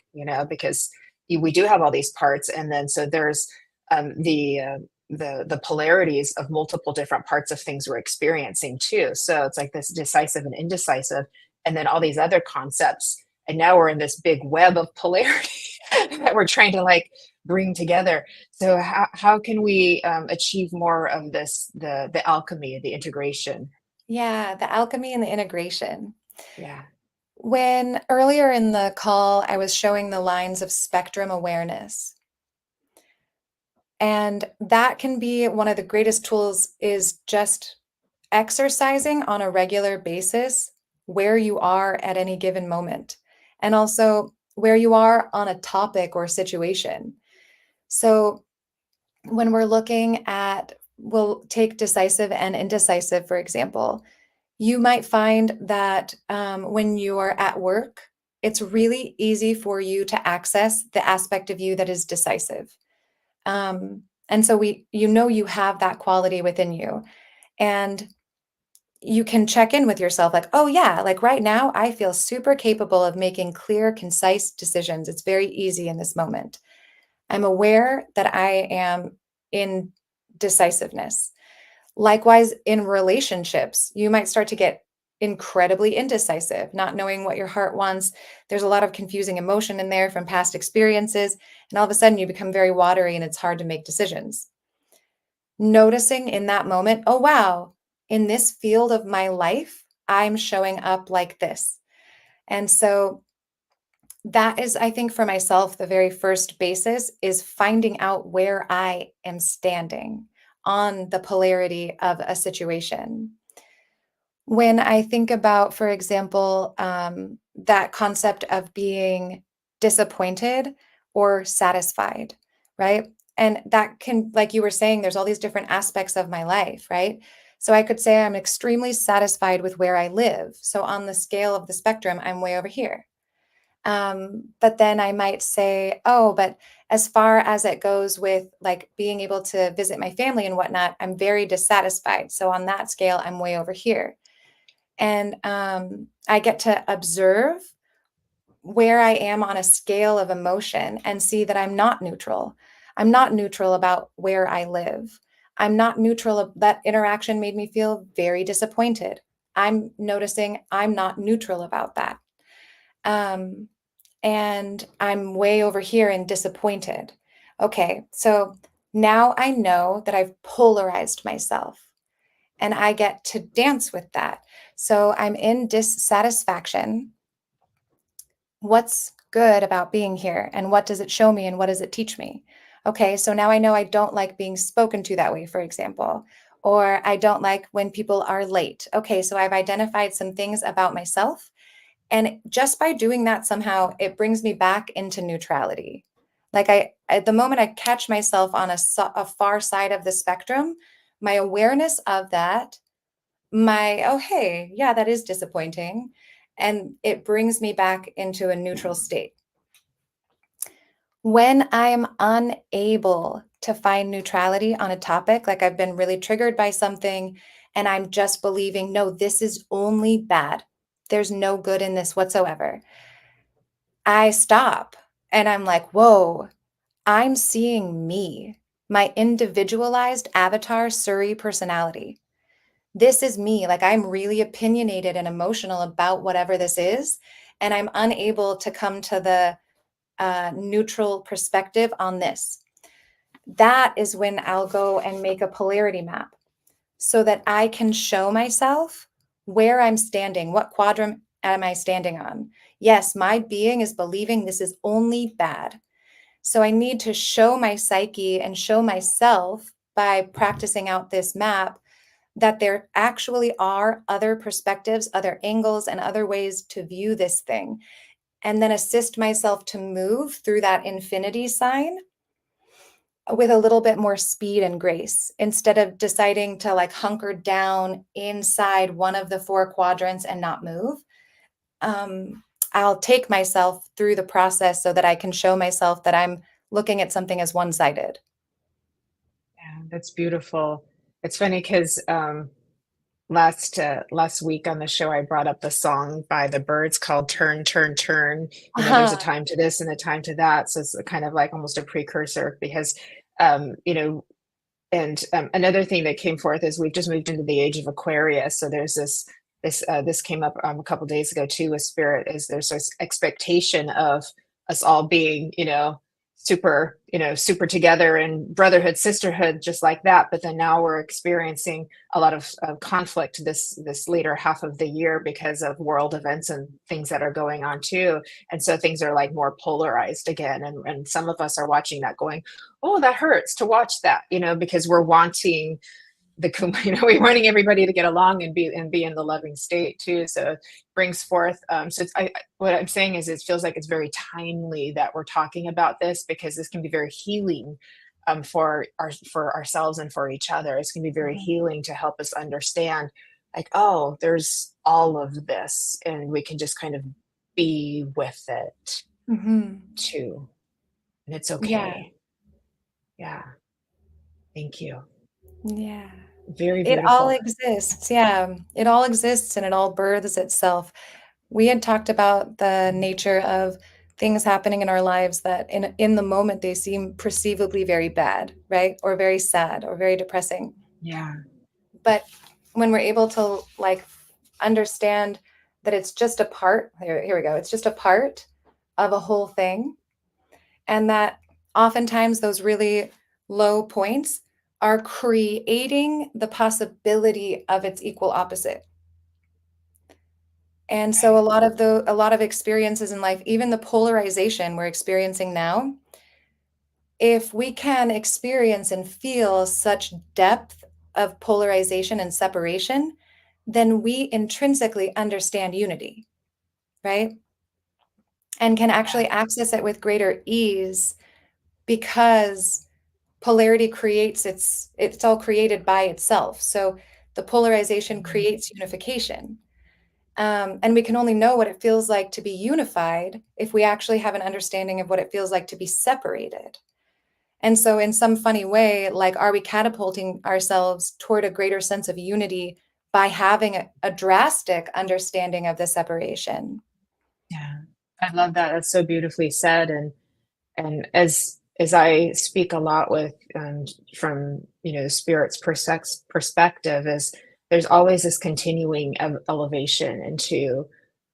because we do have all these parts, and then so there's the polarities of multiple different parts of things we're experiencing too. So it's like this decisive and indecisive, and then all these other concepts, and now we're in this big web of polarity that we're trying to like bring together. So how can we achieve more of this, the alchemy, the integration? Yeah, the alchemy and the integration. Yeah. When earlier in the call, I was showing the lines of spectrum awareness. And that can be one of the greatest tools, is just exercising on a regular basis where you are at any given moment, and also where you are on a topic or situation. So when we're looking at, we'll take decisive and indecisive, for example, you might find that when you are at work, it's really easy for you to access the aspect of you that is decisive. And so you have that quality within you. And you can check in with yourself like, oh, yeah, like right now, I feel super capable of making clear, concise decisions. It's very easy in this moment. I'm aware that I am in decisiveness. Likewise, in relationships, you might start to get incredibly indecisive, not knowing what your heart wants. There's a lot of confusing emotion in there from past experiences. And all of a sudden, you become very watery and it's hard to make decisions. Noticing in that moment, oh, wow, in this field of my life, I'm showing up like this. And so that is, I think, for myself, the very first basis is finding out where I am standing on the polarity of a situation. When I think about, for example, that concept of being disappointed or satisfied, right? And that can, like you were saying, there's all these different aspects of my life, right? So I could say I'm extremely satisfied with where I live. So on the scale of the spectrum, I'm way over here. But then I might say, oh, but as far as it goes with like being able to visit my family and whatnot, I'm very dissatisfied. So on that scale, I'm way over here. And I get to observe where I am on a scale of emotion and see that I'm not neutral. I'm not neutral about where I live. I'm not neutral. That interaction made me feel very disappointed. I'm noticing I'm not neutral about that. Um, and I'm way over here and disappointed. Okay, so now I know that I've polarized myself and I get to dance with that. So I'm in dissatisfaction. What's good about being here? And what does it show me? And what does it teach me? Okay, so now I know I don't like being spoken to that way, for example, or I don't like when people are late. Okay, so I've identified some things about myself. And just by doing that, somehow it brings me back into neutrality. Like at the moment I catch myself on a far side of the spectrum, my awareness of that, oh, hey, yeah, that is disappointing. And it brings me back into a neutral state. When I am unable to find neutrality on a topic, like I've been really triggered by something and I'm just believing, no, this is only bad. There's no good in this whatsoever. I stop and I'm like, whoa, I'm seeing me, my individualized avatar Suri personality. This is me. Like I'm really opinionated and emotional about whatever this is. And I'm unable to come to the neutral perspective on this. That is when I'll go and make a polarity map so that I can show myself where I'm standing, what quadrant am I standing on. Yes, my being is believing this is only bad. So I need to show my psyche and show myself by practicing out this map that there actually are other perspectives, other angles, and other ways to view this thing. And then assist myself to move through that infinity sign with a little bit more speed and grace instead of deciding to like hunker down inside one of the four quadrants and not move. I'll take myself through the process so that I can show myself that I'm looking at something as one-sided. Yeah, that's beautiful. It's funny because last week on the show, I brought up the song by the Birds called "Turn, Turn, Turn." There's a time to this and a time to that, so it's kind of like almost a precursor because you know. And another thing that came forth is we've just moved into the age of Aquarius. So there's this came up a couple days ago too with spirit, is there's this expectation of us all being, super together and brotherhood, sisterhood, just like that. But then now we're experiencing a lot of conflict this later half of the year because of world events and things that are going on too. And so things are like more polarized again. And some of us are watching that going, oh, that hurts to watch that, because we're wanting we're wanting everybody to get along and be in the loving state too. So it brings forth. What I'm saying is, it feels like it's very timely that we're talking about this because this can be very healing for ourselves and for each other. It's going to be very healing to help us understand, like, oh, there's all of this, and we can just kind of be with it too, and it's okay. Yeah. Thank you. Yeah. Very It all beautiful. exists. Yeah. It all exists and it all births itself. We had talked about the nature of things happening in our lives that in the moment they seem perceivably very bad, right? Or very sad or very depressing. Yeah. But when we're able to like understand that it's just a part, here we go. It's just a part of a whole thing. And that oftentimes those really low points are creating the possibility of its equal opposite. And so a lot of experiences in life, even the polarization we're experiencing now, if we can experience and feel such depth of polarization and separation, then we intrinsically understand unity, right? And can actually access it with greater ease because polarity creates it's all created by itself. So the polarization creates unification. And we can only know what it feels like to be unified if we actually have an understanding of what it feels like to be separated. And so, in some funny way, like, are we catapulting ourselves toward a greater sense of unity by having a drastic understanding of the separation? Yeah. I love that. That's so beautifully said. And as I speak a lot with from the spirit's perspective, is there's always this continuing elevation into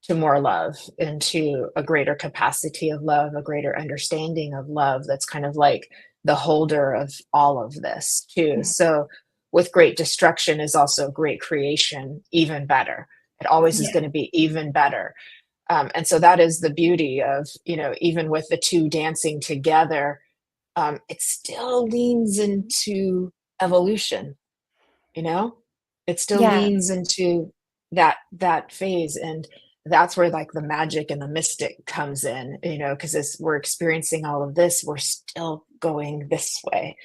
to more love, into a greater capacity of love, a greater understanding of love. That's kind of like the holder of all of this too. Mhm. So with great destruction is also great creation, even better. It always is Yeah. going to be even better. And so that is the beauty of, even with the two dancing together, it still leans into evolution, you know? It still Yeah. leans into that phase. And that's where like the magic and the mystic comes in, because as we're experiencing all of this, we're still going this way.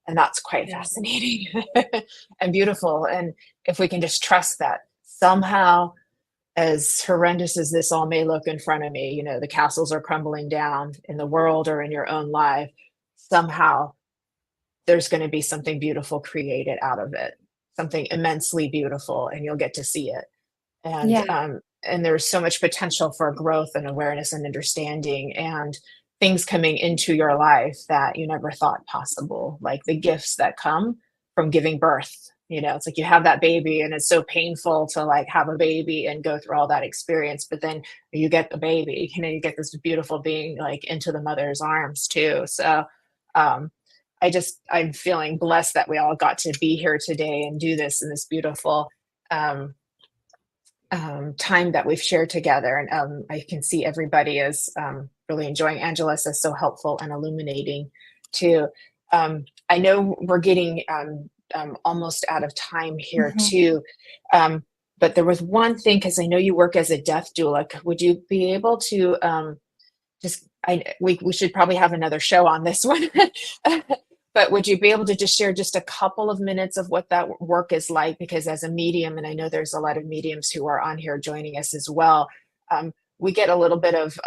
And that's quite Yeah. fascinating and beautiful. And if we can just trust that somehow, as horrendous as this all may look in front of me, the castles are crumbling down in the world or in your own life, somehow there's going to be something beautiful created out of it, something immensely beautiful, and you'll get to see it. And Yeah. and there's so much potential for growth and awareness and understanding, and things coming into your life that you never thought possible, like the gifts that come from giving birth. It's like you have that baby and it's so painful to like have a baby and go through all that experience, but then you get the baby, you get this beautiful being like into the mother's arms too. So um I'm feeling blessed that we all got to be here today and do this in this beautiful um time that we've shared together. And I can see everybody is really enjoying. Angela says so helpful and illuminating too. I know we're getting almost out of time here Mhm. too. But there was one thing, because I know you work as a death doula. Would you be able to just we should probably have another show on this one. But would you be able to just share just a couple of minutes of what that work is like? Because as a medium, and I know there's a lot of mediums who are on here joining us as well, we get a little bit of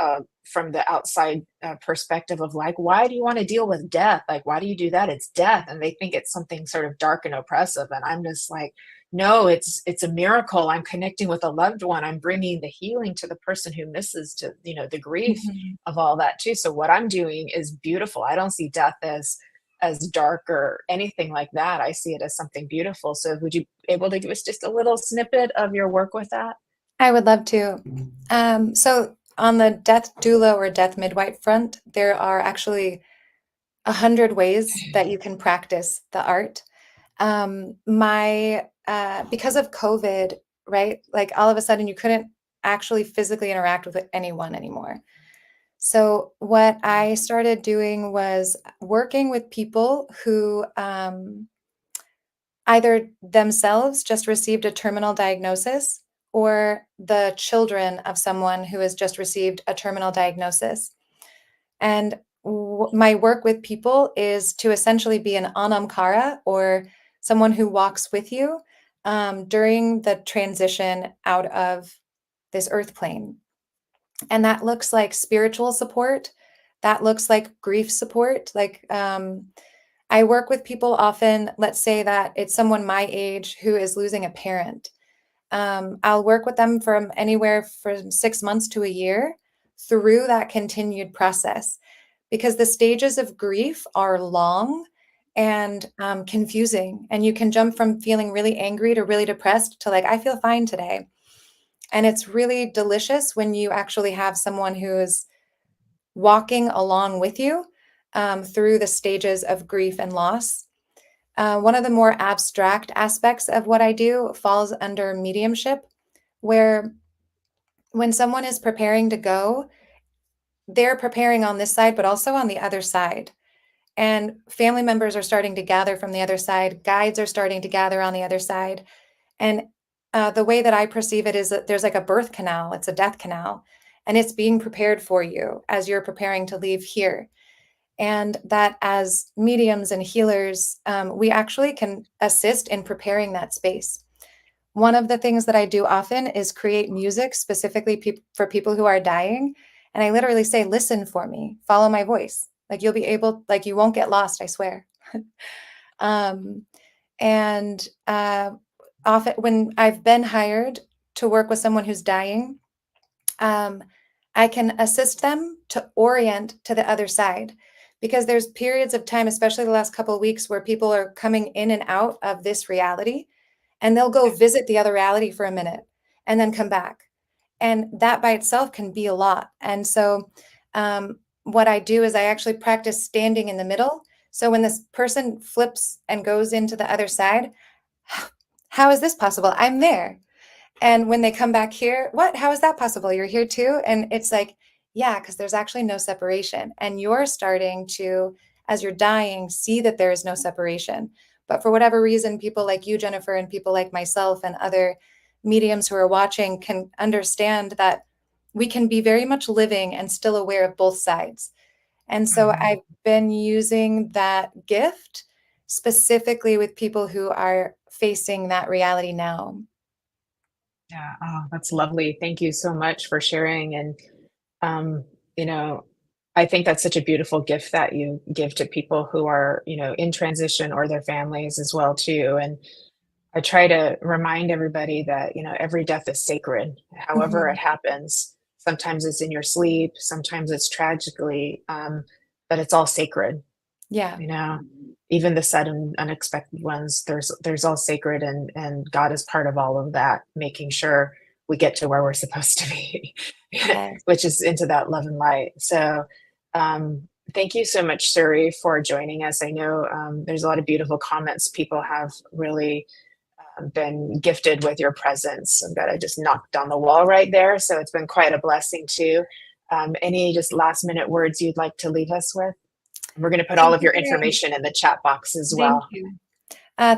from the outside perspective of like, why do you want to deal with death? Like, why do you do that? It's death, and they think it's something sort of dark and oppressive. And I'm just like, no, it's a miracle. I'm connecting with a loved one. I'm bringing the healing to the person who misses, to the grief Mhm. of all that too. So what I'm doing is beautiful. I don't see death as dark or anything like that. I see it as something beautiful. So would you be able to give us just a little snippet of your work with that? I would love to. So on the death doula or death midwife front, there are actually 100 ways that you can practice the art. My Because of COVID, right? Like all of a sudden you couldn't actually physically interact with anyone anymore. So what I started doing was working with people who either themselves just received a terminal diagnosis or the children of someone who has just received a terminal diagnosis. And my work with people is to essentially be an anamkara, or someone who walks with you during the transition out of this earth plane. And that looks like spiritual support. That looks like grief support. I work with people often, let's say that it's someone my age who is losing a parent. I'll work with them from anywhere from 6 months to a year through that continued process, because the stages of grief are long and confusing. And you can jump from feeling really angry to really depressed to like, I feel fine today. And it's really delicious when you actually have someone who is walking along with you through the stages of grief and loss. One of the more abstract aspects of what I do falls under mediumship, where when someone is preparing to go, they're preparing on this side, but also on the other side. And family members are starting to gather from the other side. Guides are starting to gather on the other side. And the way that I perceive it is that there's like a birth canal, it's a death canal, and it's being prepared for you as you're preparing to leave here. And that as mediums and healers, we actually can assist in preparing that space. One of the things that I do often is create music specifically for people who are dying. And I literally say, listen for me, follow my voice. Like you'll be able, like you won't get lost, I swear. um, and Often when I've been hired to work with someone who's dying, um, I can assist them to orient to the other side, because there's periods of time, especially the last couple of weeks, where people are coming in and out of this reality, and they'll go visit the other reality for a minute and then come back. And that by itself can be a lot. And so what I do is I actually practice standing in the middle. So when this person flips and goes into the other side, how is this possible? I'm there. And when they come back here, what? How is that possible? You're here too? And it's like, yeah, because there's actually no separation. And you're starting to, as you're dying, see that there is no separation. But for whatever reason, people like you, Jennifer, and people like myself and other mediums who are watching can understand that we can be very much living and still aware of both sides. And so I've been using that gift specifically with people who are facing that reality now. Yeah, oh, that's lovely. Thank you so much for sharing. And you know, I think that's such a beautiful gift that you give to people who are, in transition, or their families as well too. And I try to remind everybody that, every death is sacred, however it happens. Sometimes it's in your sleep, sometimes it's tragically, but it's all sacred. Yeah. Even the sudden unexpected ones, there's all sacred, and God is part of all of that, making sure we get to where we're supposed to be, Yes. which is into that love and light. So thank you so much, Suri, for joining us. I know there's a lot of beautiful comments. People have really been gifted with your presence. I'm glad I just knocked on the wall right there. So it's been quite a blessing too. Any just last minute words you'd like to leave us with? We're going to put all of your information in the chat box as well. Thank you.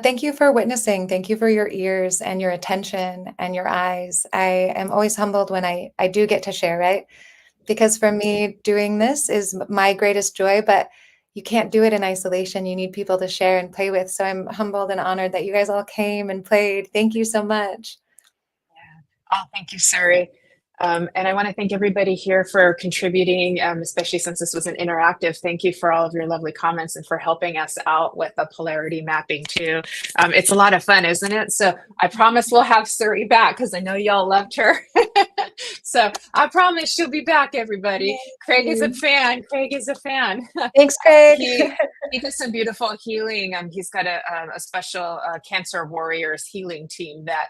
Thank you for witnessing. Thank you for your ears and your attention and your eyes. I am always humbled when I do get to share, right? Because for me, doing this is my greatest joy, but you can't do it in isolation. You need people to share and play with. So I'm humbled and honored that you guys all came and played. Thank you so much. Yeah. Oh, thank you, Suri. And I want to thank everybody here for contributing, especially since this was an interactive. Thank you for all of your lovely comments and for helping us out with the polarity mapping too. It's a lot of fun, isn't it? So I promise we'll have Suri back, because I know y'all loved her. So I promise she'll be back, everybody. Craig is a fan. Craig is a fan. Thanks, Craig. He does some beautiful healing. He's got a special Cancer Warriors healing team that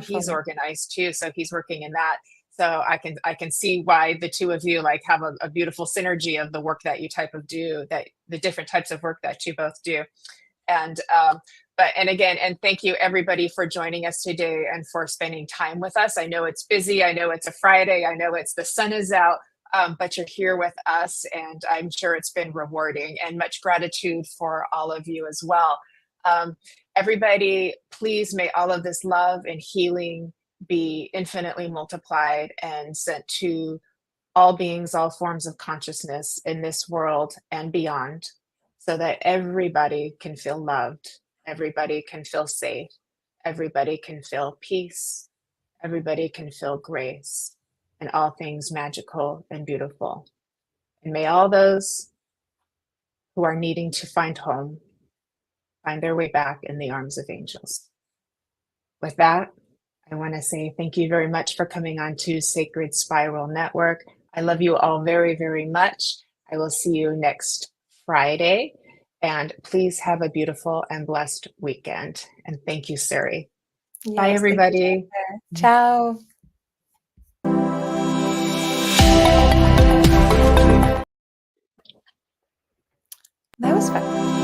he's organized too. So he's working in that. So I can see why the two of you have a beautiful synergy of the work that you do, that the different types of work that you both do. And and thank you everybody for joining us today and for spending time with us. I know it's busy. I know it's a Friday. I know the sun is out, but you're here with us, and I'm sure it's been rewarding, and much gratitude for all of you as well. Everybody, please, may all of this love and healing be infinitely multiplied and sent to all beings, all forms of consciousness in this world and beyond, so that everybody can feel loved, everybody can feel safe, everybody can feel peace, everybody can feel grace, and all things magical and beautiful. And may all those who are needing to find home find their way back in the arms of angels. With that, I want to say thank you very much for coming on to Sacred Spiral Network. I love you all very, very much. I will see you next Friday. And please have a beautiful and blessed weekend. And thank you, Suri. Yes, bye, everybody. Ciao. That was fun.